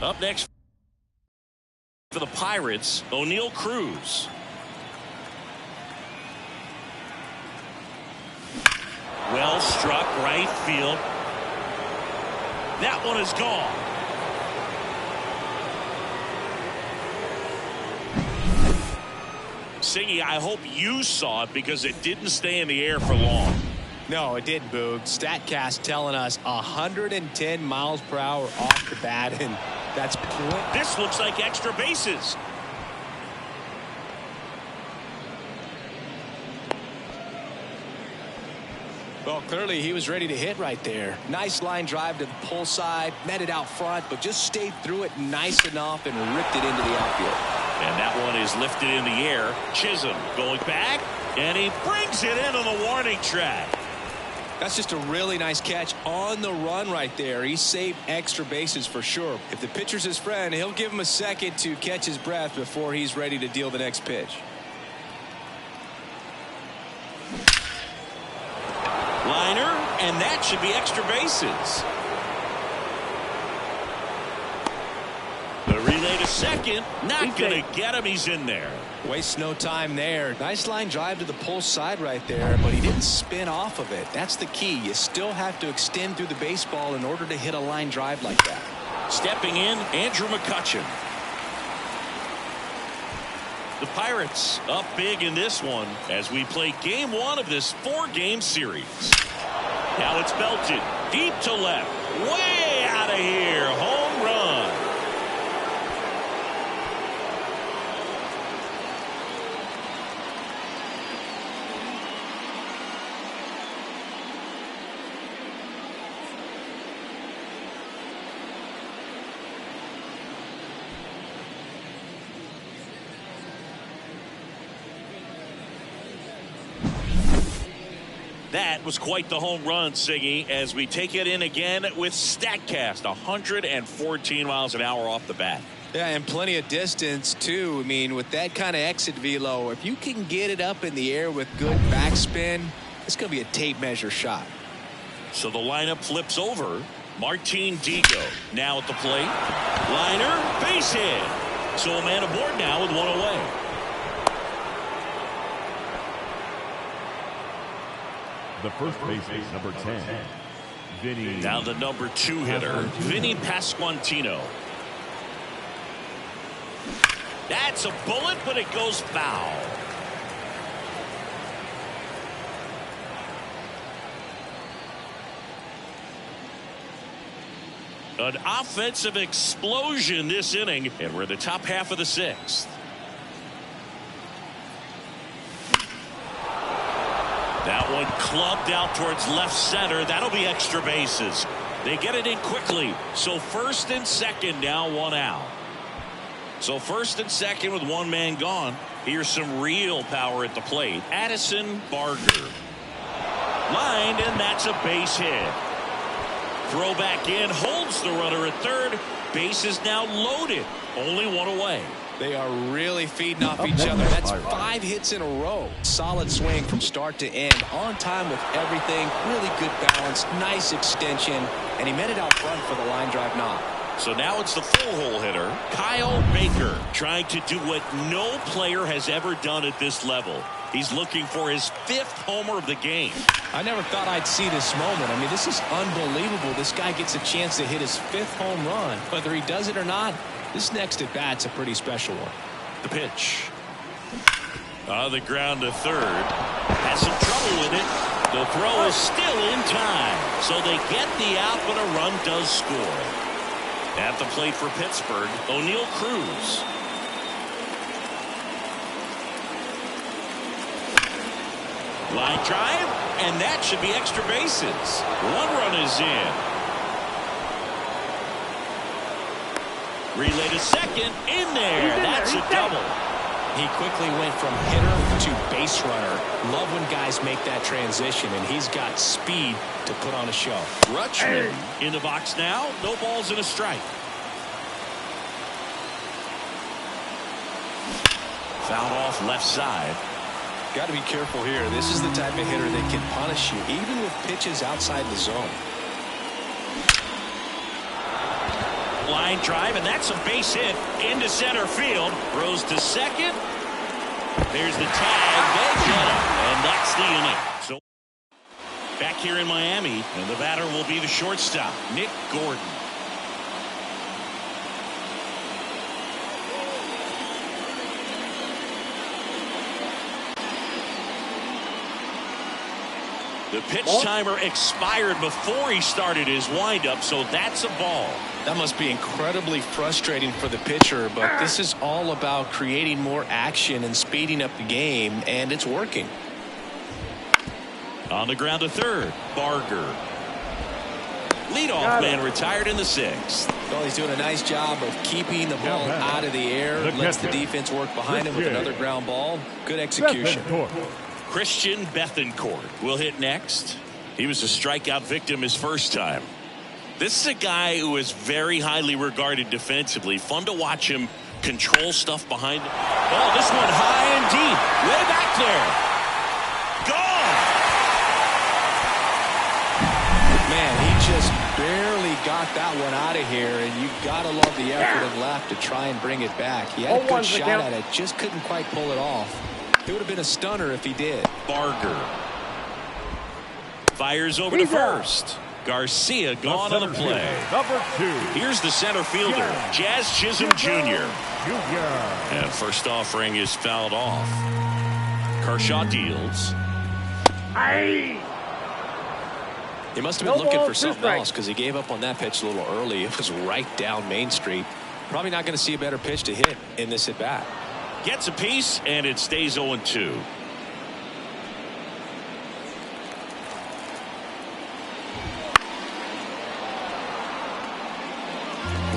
Speaker 1: Up next for the Pirates, O'Neal Cruz. Well struck right field. That one is gone. Singy, I hope you saw it because it didn't stay in the air for long.
Speaker 2: No, it didn't, Boog. StatCast telling us 110 miles per hour off the bat, and that's
Speaker 1: This looks like extra bases.
Speaker 2: Well, clearly he was ready to hit right there. Nice line drive to the pull side, met it out front, but just stayed through it nice enough and ripped it into the outfield.
Speaker 1: And that one is lifted in the air. Chisholm going back, and he brings it in on the warning track.
Speaker 2: That's just a really nice catch on the run right there. He saved extra bases for sure. If the pitcher's his friend, he'll give him a second to catch his breath before he's ready to deal the next pitch.
Speaker 1: Liner, and that should be extra bases. The relay to second, not going to get him. He's in there.
Speaker 2: Wastes no time there. Nice line drive to the pull side right there, but he didn't spin off of it. That's the key. You still have to extend through the baseball in order to hit a line drive like that.
Speaker 1: Stepping in, Andrew McCutchen. The Pirates up big in this one as we play game one of this 4-game series. Now it's belted deep to left, way out of here, home run. That was quite the home run, Siggy, as we take it in again with StatCast. 114 miles an hour off the bat.
Speaker 2: Yeah, and plenty of distance, too. I mean, with that kind of exit velo, if you can get it up in the air with good backspin, it's going to be a tape measure shot.
Speaker 1: So the lineup flips over. Martin Digo now at the plate. Liner, base hit. So a man aboard now with one away.
Speaker 3: The first baseman, number 10, Vinny.
Speaker 1: Now the number 2 hitter, Vinny Pasquantino. That's a bullet, but it goes foul. An offensive explosion this inning, and we're in the top half of the 6th. That one clubbed out towards left center. That'll be extra bases. They get it in quickly. So first and second, now one out. So first and second with one man gone. Here's some real power at the plate. Addison Barger. Lined, and that's a base hit. Throw back in, holds the runner at third. Base is now loaded. Only one away.
Speaker 2: They are really feeding off each other. That's 5 hits in a row. Solid swing from start to end. On time with everything. Really good balance. Nice extension. And he met it out front for the line drive knock.
Speaker 1: So now it's the full hole hitter, Kyle Baker, trying to do what no player has ever done at this level. He's looking for his 5th homer of the game.
Speaker 2: I never thought I'd see this moment. I mean, this is unbelievable. This guy gets a chance to hit his 5th home run. Whether he does it or not, this next at bat's a pretty special one.
Speaker 1: The pitch. On the ground to third. Has some trouble with it. The throw is still in time. So they get the out, but a run does score. At the plate for Pittsburgh, O'Neal Cruz. Line drive, and that should be extra bases. One run is in. Relay to second, in there. That's a double.
Speaker 2: He quickly went from hitter to base runner. Love when guys make that transition, and he's got speed to put on a show.
Speaker 1: Rutschman in the box now. No balls and a strike. Fouled off left side.
Speaker 2: Got to be careful here. This is the type of hitter that can punish you, even with pitches outside the zone.
Speaker 1: Line drive, and that's a base hit into center field. Throws to second. There's the tag. They get it, and that's the inning. So back here in Miami, and the batter will be the shortstop, Nick Gordon. The pitch timer expired before he started his windup, so that's a ball.
Speaker 2: That must be incredibly frustrating for the pitcher, but this is all about creating more action and speeding up the game, and it's working.
Speaker 1: On the ground to third, Barger. Leadoff man retired in the 6th.
Speaker 2: Well, he's doing a nice job of keeping the ball out of the air. Lets the defense work behind him with another ground ball. Good execution.
Speaker 1: Christian Bethancourt will hit next. He was a strikeout victim his first time. This is a guy who is very highly regarded defensively. Fun to watch him control stuff behind. Oh, this one high and deep. Way back there. Gone.
Speaker 2: Man, he just barely got that one out of here, and you gotta love the effort and left to try and bring it back. He had a good shot at it, just couldn't quite pull it off. It would have been a stunner if he did.
Speaker 1: Barger fires over to first. Garcia gone on the play.
Speaker 3: Number 2.
Speaker 1: Here's the center fielder, Jazz Chisholm Jr. And first offering is fouled off. Kershaw deals.
Speaker 2: He must have been looking for something else because he gave up on that pitch a little early. It was right down Main Street. Probably not going to see a better pitch to hit in this at bat.
Speaker 1: Gets a piece and it stays 0-2.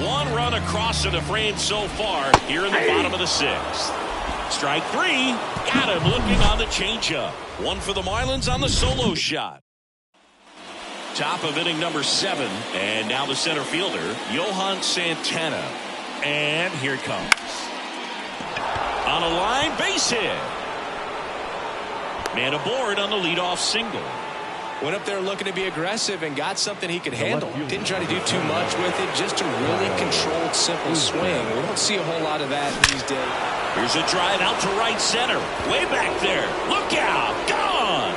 Speaker 1: One run across to the frame so far here in the bottom of the 6th. Strike 3. Got him looking on the changeup. One for the Marlins on the solo shot. Top of inning number 7. And now the center fielder, Johan Santana. And here it comes. On a line, base hit. Man aboard on the leadoff single.
Speaker 2: Went up there looking to be aggressive and got something he could handle. Didn't try to do too much with it. Just a really controlled, simple swing. We don't see a whole lot of that these days.
Speaker 1: Here's a drive out to right center. Way back there. Look out. Gone.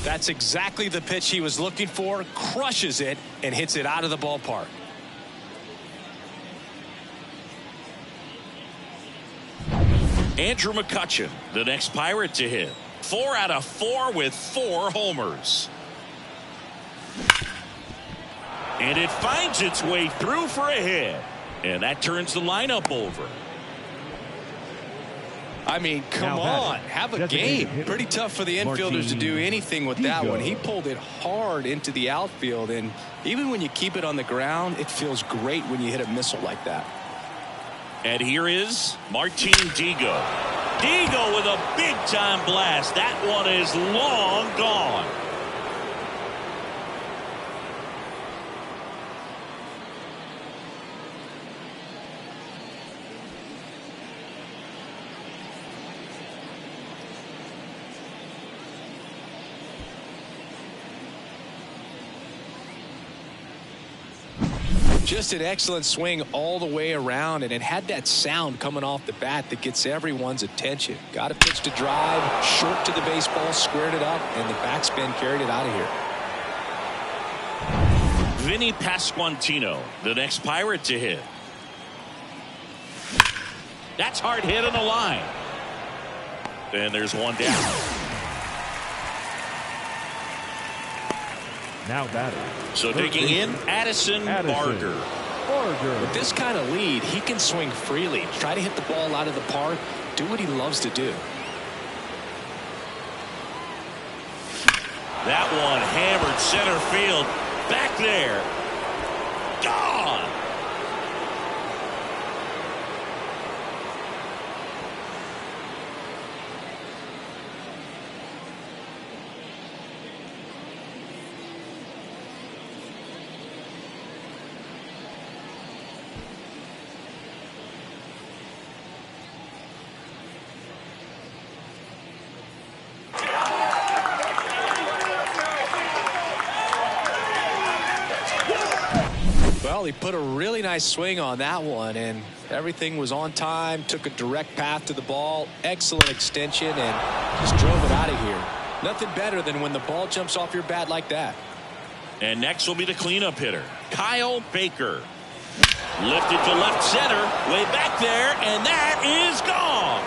Speaker 2: That's exactly the pitch he was looking for. Crushes it and hits it out of the ballpark.
Speaker 1: Andrew McCutchen, the next Pirate to hit. 4 out of 4 with 4 homers. And it finds its way through for a hit. And that turns the lineup over.
Speaker 2: I mean, come on, have a game. Pretty tough for the infielders to do anything with that one. He pulled it hard into the outfield, and even when you keep it on the ground, it feels great when you hit a missile like that.
Speaker 1: And here is Martin Digo. Digo with a big-time blast. That one is long gone.
Speaker 2: Just an excellent swing all the way around, and it had that sound coming off the bat that gets everyone's attention. Got a pitch to drive, short to the baseball, squared it up, and the backspin carried it out of here.
Speaker 1: Vinny Pasquantino, the next Pirate to hit. That's hard hit on the line. And there's one down.
Speaker 3: Now batting.
Speaker 1: So digging in, Addison Barger.
Speaker 2: With this kind of lead, he can swing freely, try to hit the ball out of the park, do what he loves to do.
Speaker 1: That one hammered center field. Back there. Gone.
Speaker 2: Well, he put a really nice swing on that one, and everything was on time, took a direct path to the ball, excellent extension, and just drove it out of here. Nothing better than when the ball jumps off your bat like that.
Speaker 1: And next will be the cleanup hitter, Kyle Baker. Lifted to left center, way back there, and that is gone.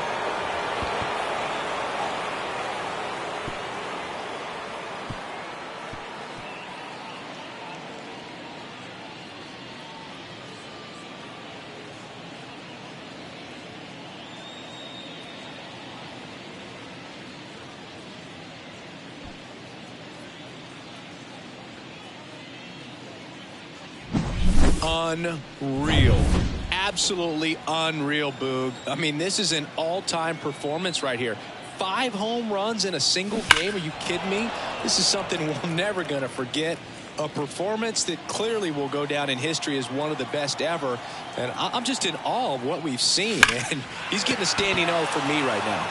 Speaker 2: Unreal. Absolutely unreal, Boog. I mean, this is an all-time performance right here. 5 home runs in a single game. Are you kidding me? This is something we're never going to forget. A performance that clearly will go down in history as one of the best ever. And I'm just in awe of what we've seen. And he's getting a standing O for me right now.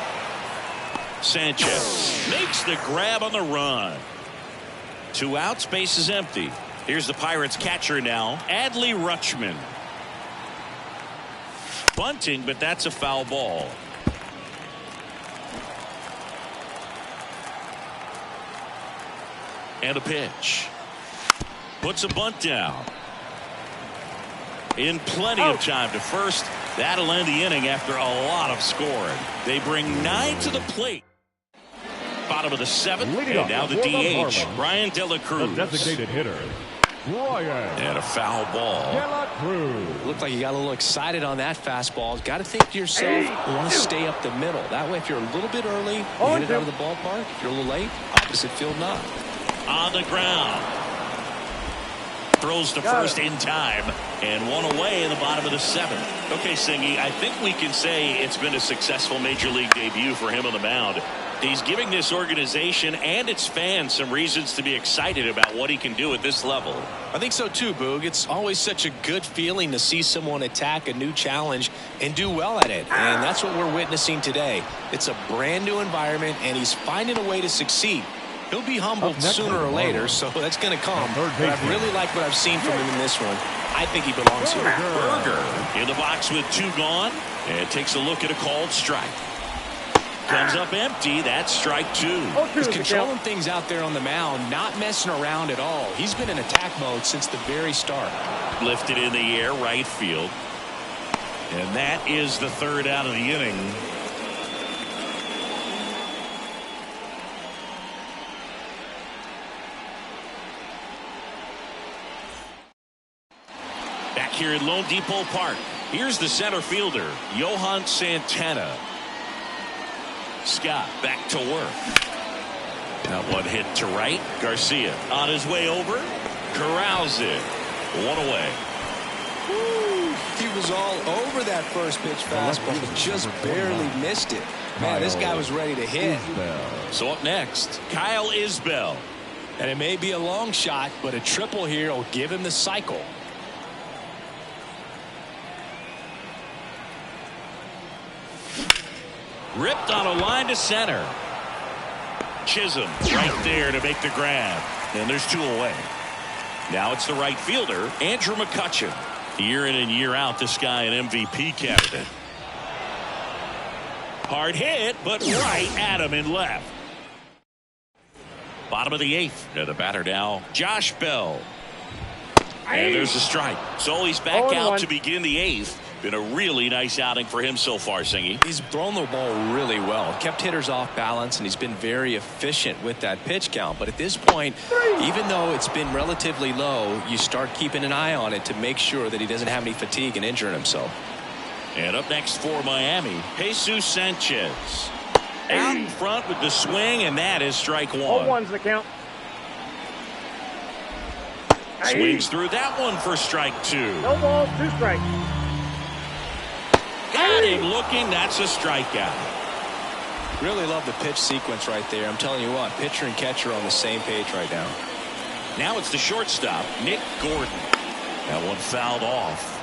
Speaker 1: Sanchez makes the grab on the run. 2 outs, base is empty. Here's the Pirates catcher now, Adley Rutschman. Bunting, but that's a foul ball. And a pitch. Puts a bunt down. In plenty of time to first. That'll end the inning after a lot of scoring. They bring 9 to the plate. Bottom of the 7th, and now the DH, Brian De La Cruz.
Speaker 3: The designated hitter, Brian.
Speaker 1: And a foul ball.
Speaker 3: De La Cruz.
Speaker 2: Looked like you got a little excited on that fastball. Got to think to yourself, you want to stay up the middle. That way, if you're a little bit early, you hit it out of the ballpark. If you're a little late, opposite field not.
Speaker 1: On the ground. Throws to first in time, and 1 away in the bottom of the 7th. Okay, Singy, I think we can say it's been a successful major league debut for him on the mound. He's giving this organization and its fans some reasons to be excited about what he can do at this level.
Speaker 2: I think so too, Boog. It's always such a good feeling to see someone attack a new challenge and do well at it. And that's what we're witnessing today. It's a brand new environment, and he's finding a way to succeed. He'll be humbled sooner or later, so that's going to come. But I really like what I've seen from him in this one. I think he belongs here.
Speaker 1: Berger in the box with 2 gone, and takes a look at a called strike. Comes up empty. That's strike 2.
Speaker 2: He's controlling things out there on the mound, not messing around at all. He's been in attack mode since the very start.
Speaker 1: Lifted in the air, right field. And that is the 3rd out of the inning. Back here at Lone Depot Park, here's the center fielder, Johan Santana. Scott back to work. Now 1 hit to right. Garcia on his way over. Corrals it. 1 away.
Speaker 2: Woo, he was all over that first pitch fastball, but just barely missed it. Man, this guy was ready to hit.
Speaker 1: So up next, Kyle Isbell.
Speaker 2: And it may be a long shot, but a triple here will give him the cycle.
Speaker 1: Ripped on a line to center. Chisholm right there to make the grab. And there's 2 away. Now it's the right fielder, Andrew McCutchen. Year in and year out, this guy an MVP candidate. Hard hit, but right at him in left. Bottom of the 8th. And the batter now, Josh Bell. And there's a strike. So he's back out to begin the 8th. Been a really nice outing for him so far, Singy.
Speaker 2: He's thrown the ball really well. Kept hitters off balance, and he's been very efficient with that pitch count. But at this point, even though it's been relatively low, you start keeping an eye on it to make sure that he doesn't have any fatigue and injuring himself.
Speaker 1: And up next for Miami, Jesus Sanchez. Out in front with the swing, and that is strike 1.
Speaker 4: 0-1's the count.
Speaker 1: Swings through that one for strike 2.
Speaker 4: No balls, 2 strikes.
Speaker 1: Got him looking. That's a strikeout.
Speaker 2: Really love the pitch sequence right there. I'm telling you what, pitcher and catcher on the same page right now.
Speaker 1: Now it's the shortstop, Nick Gordon. That one fouled off.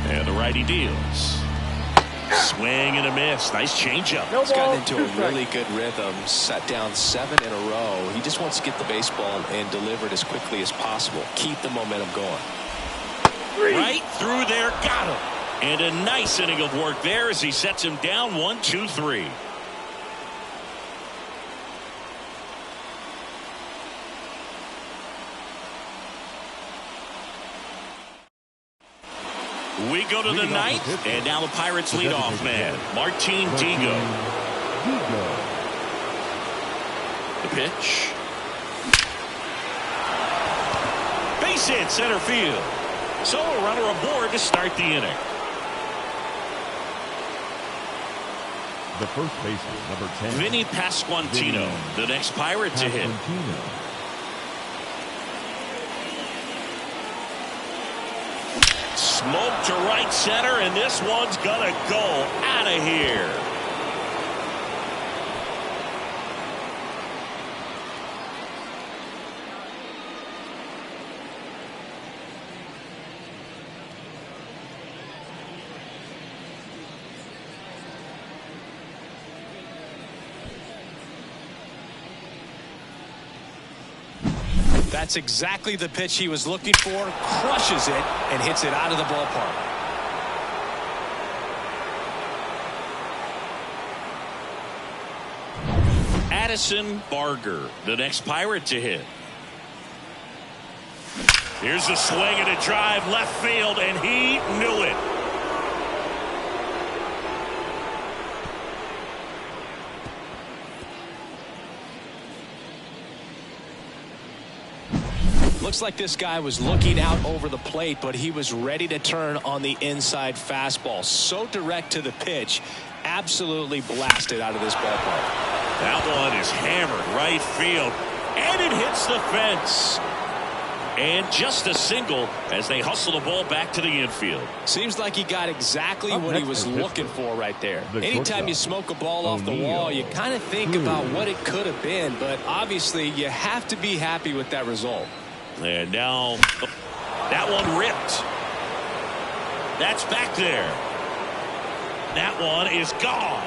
Speaker 1: And the righty deals. Swing and a miss. Nice changeup.
Speaker 4: No
Speaker 2: He's gotten
Speaker 4: balls,
Speaker 2: into
Speaker 4: 2
Speaker 2: a
Speaker 4: strikes.
Speaker 2: really good rhythm. Sat down 7 in a row. He just wants to get the baseball and deliver it as quickly as possible. Keep the momentum going.
Speaker 1: Right through there. Got him. And a nice inning of work there as he sets him down 1-2-3. We go to the 9th, and now the Pirates leadoff man, Martin Digo. The pitch. Base hit center field. So a runner aboard to start the inning.
Speaker 3: The first baseman, number 10.
Speaker 1: Vinny Pasquantino, the next Pirate to hit. Smoke to right center, and this one's gonna go out of here.
Speaker 2: That's exactly the pitch he was looking for. Crushes it and hits it out of the ballpark.
Speaker 1: Addison Barger, the next Pirate to hit. Here's a swing and a drive left field, and he knew it.
Speaker 2: Looks like this guy was looking out over the plate, but he was ready to turn on the inside fastball. So direct to the pitch. Absolutely blasted out of this ballpark.
Speaker 1: That one is hammered right field, and it hits the fence. And just a single as they hustle the ball back to the infield.
Speaker 2: Seems like he got exactly what he was looking for right there. Anytime you smoke a ball off the wall, you kind of think about what it could have been, but obviously you have to be happy with that result.
Speaker 1: And now that one ripped. That's back there. That one is gone.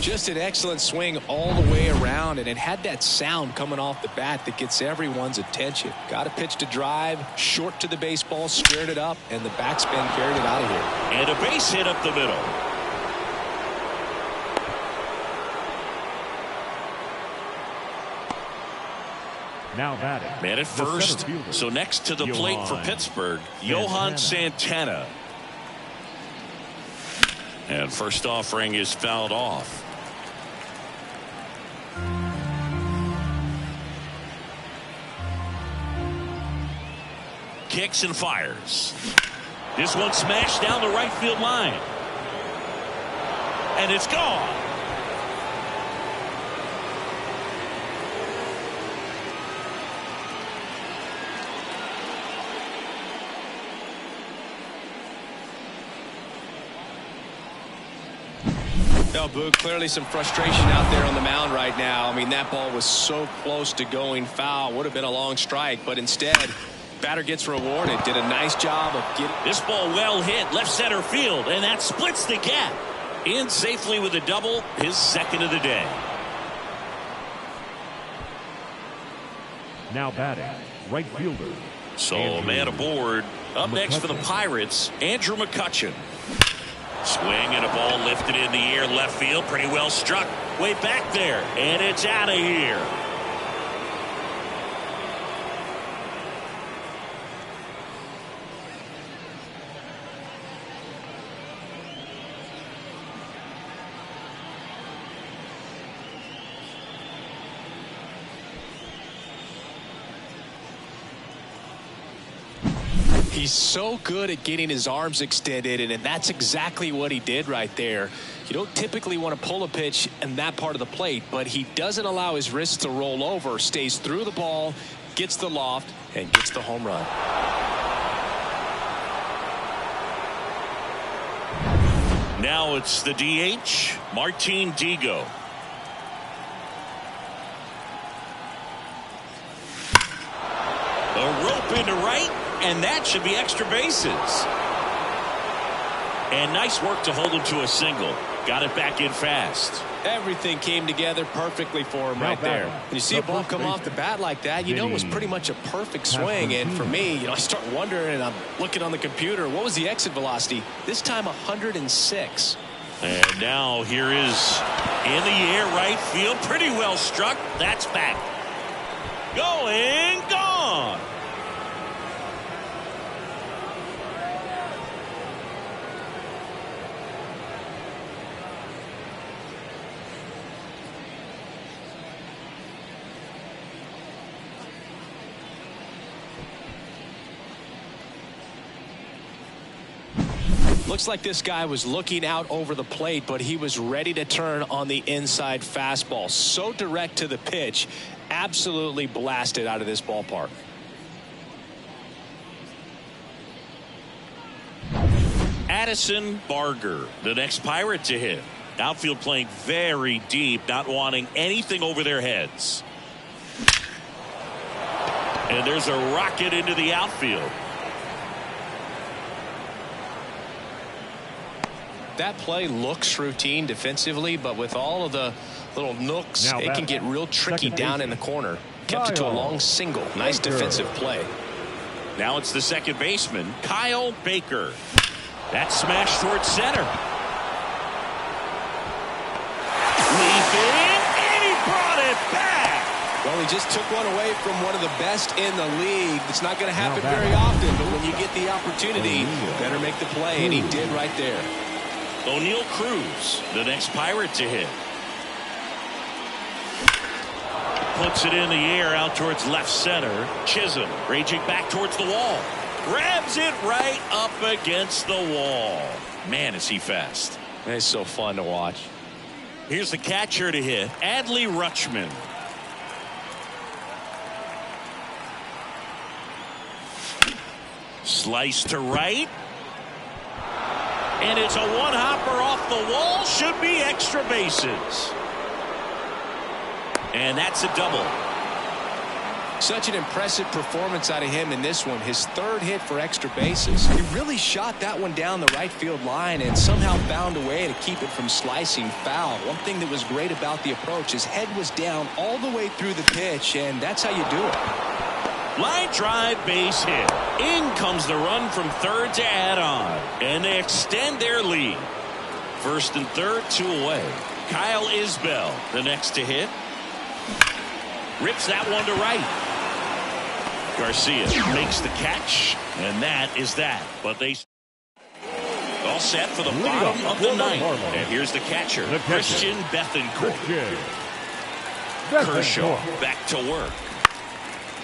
Speaker 2: Just an excellent swing all the way around, and it had that sound coming off the bat that gets everyone's attention. Got a pitch to drive, short to the baseball, squared it up, and the backspin carried it out of here.
Speaker 1: And a base hit up the middle.
Speaker 3: Now batting.
Speaker 1: Man at first. So next to the plate for Pittsburgh, Johan Santana. And first offering is fouled off. Kicks and fires. This one smashed down the right field line. And it's gone.
Speaker 2: No, Boog, clearly some frustration out there on the mound right now. I mean, that ball was so close to going foul. Would have been a long strike, but instead, batter gets rewarded. Did a nice job of getting
Speaker 1: this ball well hit left center field, and that splits the gap. In safely with a double, his second of the day.
Speaker 3: Now batting, right fielder.
Speaker 1: So a man aboard. Up next for the Pirates, Andrew McCutchen. Swing and a ball lifted in the air left field. Pretty well struck. Way back there. And it's out of here.
Speaker 2: He's so good at getting his arms extended, and that's exactly what he did right there. You don't typically want to pull a pitch in that part of the plate, but he doesn't allow his wrists to roll over, stays through the ball, gets the loft, and gets the home run.
Speaker 1: Now it's the DH, Martin Digo. A rope into right. And that should be extra bases. And nice work to hold him to a single. Got it back in fast.
Speaker 2: Everything came together perfectly for him right there. When you see a ball come off the bat like that, you know it was pretty much a perfect swing. And for me, I start wondering, and I'm looking on the computer, what was the exit velocity? This time 106.
Speaker 1: And now here is in the air right field. Pretty well struck. That's back. Going, gone.
Speaker 2: Looks like this guy was looking out over the plate, but he was ready to turn on the inside fastball. So direct to the pitch, absolutely blasted out of this ballpark.
Speaker 1: Addison Barger, the next Pirate to hit. Outfield playing very deep, not wanting anything over their heads. And there's a rocket into the outfield.
Speaker 2: That play looks routine defensively, but with all of the little nooks,
Speaker 3: Now
Speaker 2: it can get real tricky down in the corner. Kept it to a long single. Nice defensive play.
Speaker 1: Now it's the second baseman, Kyle Baker. That smash towards center. Leaping, and he brought it back.
Speaker 2: Well, he just took one away from one of the best in the league. It's not going to happen very often, but when you get the opportunity, better make the play, and he did right there.
Speaker 1: O'Neal Cruz, the next Pirate to hit. Puts it in the air out towards left center. Chisholm raging back towards the wall. Grabs it right up against the wall. Man, is he fast.
Speaker 2: It's so fun to watch.
Speaker 1: Here's the catcher to hit, Adley Rutschman. Slice to right. And it's a one-hopper off the wall. Should be extra bases. And that's a double.
Speaker 2: Such an impressive performance out of him in this one. His third hit for extra bases. He really shot that one down the right field line and somehow found a way to keep it from slicing foul. One thing that was great about the approach, his head was down all the way through the pitch, and that's how you do it.
Speaker 1: Line drive, base hit. In comes the run from third to add on. And they extend their lead. First and third, 2 away. Kyle Isbell, the next to hit. Rips that one to right. Garcia makes the catch, and that is that. But they all set for the bottom of the ninth. And here's the catcher, Christian Bethancourt. Kershaw back to work.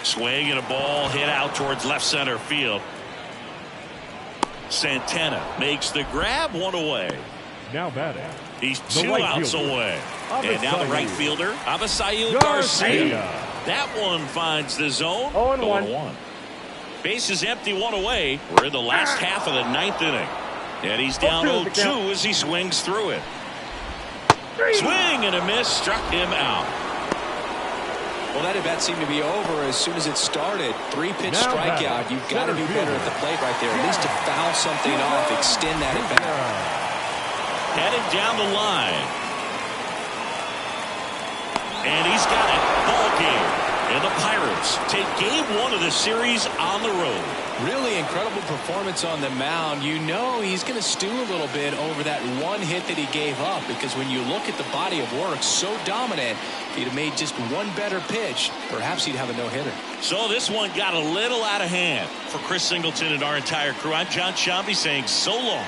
Speaker 1: Swing and a ball hit out towards left center field. Santana makes the grab, one away.
Speaker 3: Now batting.
Speaker 1: He's 2 outs away. And now the right fielder, Avisail Garcia. That one finds the zone. 0-1. Base is empty, 1 away. We're in the last half of the 9th inning. And he's down 0-2 as he swings through it. Swing and a miss, struck him out.
Speaker 2: Well, that at-bat seemed to be over as soon as it started. 3-pitch strikeout. You've got to do better at the plate right there. At least to foul something off, extend that at-bat.
Speaker 1: Headed down the line. And he's got it. Ball game. And the Pirates take game 1 of the series on the road.
Speaker 2: Really incredible performance on the mound. You know he's going to stew a little bit over that one hit that he gave up, because when you look at the body of work, so dominant, if he'd have made just one better pitch, perhaps he'd have a no-hitter.
Speaker 1: So this one got a little out of hand. For Chris Singleton and our entire crew, I'm John Shambi saying so long.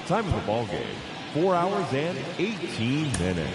Speaker 3: Time of the ball game, 4 hours and 18 minutes.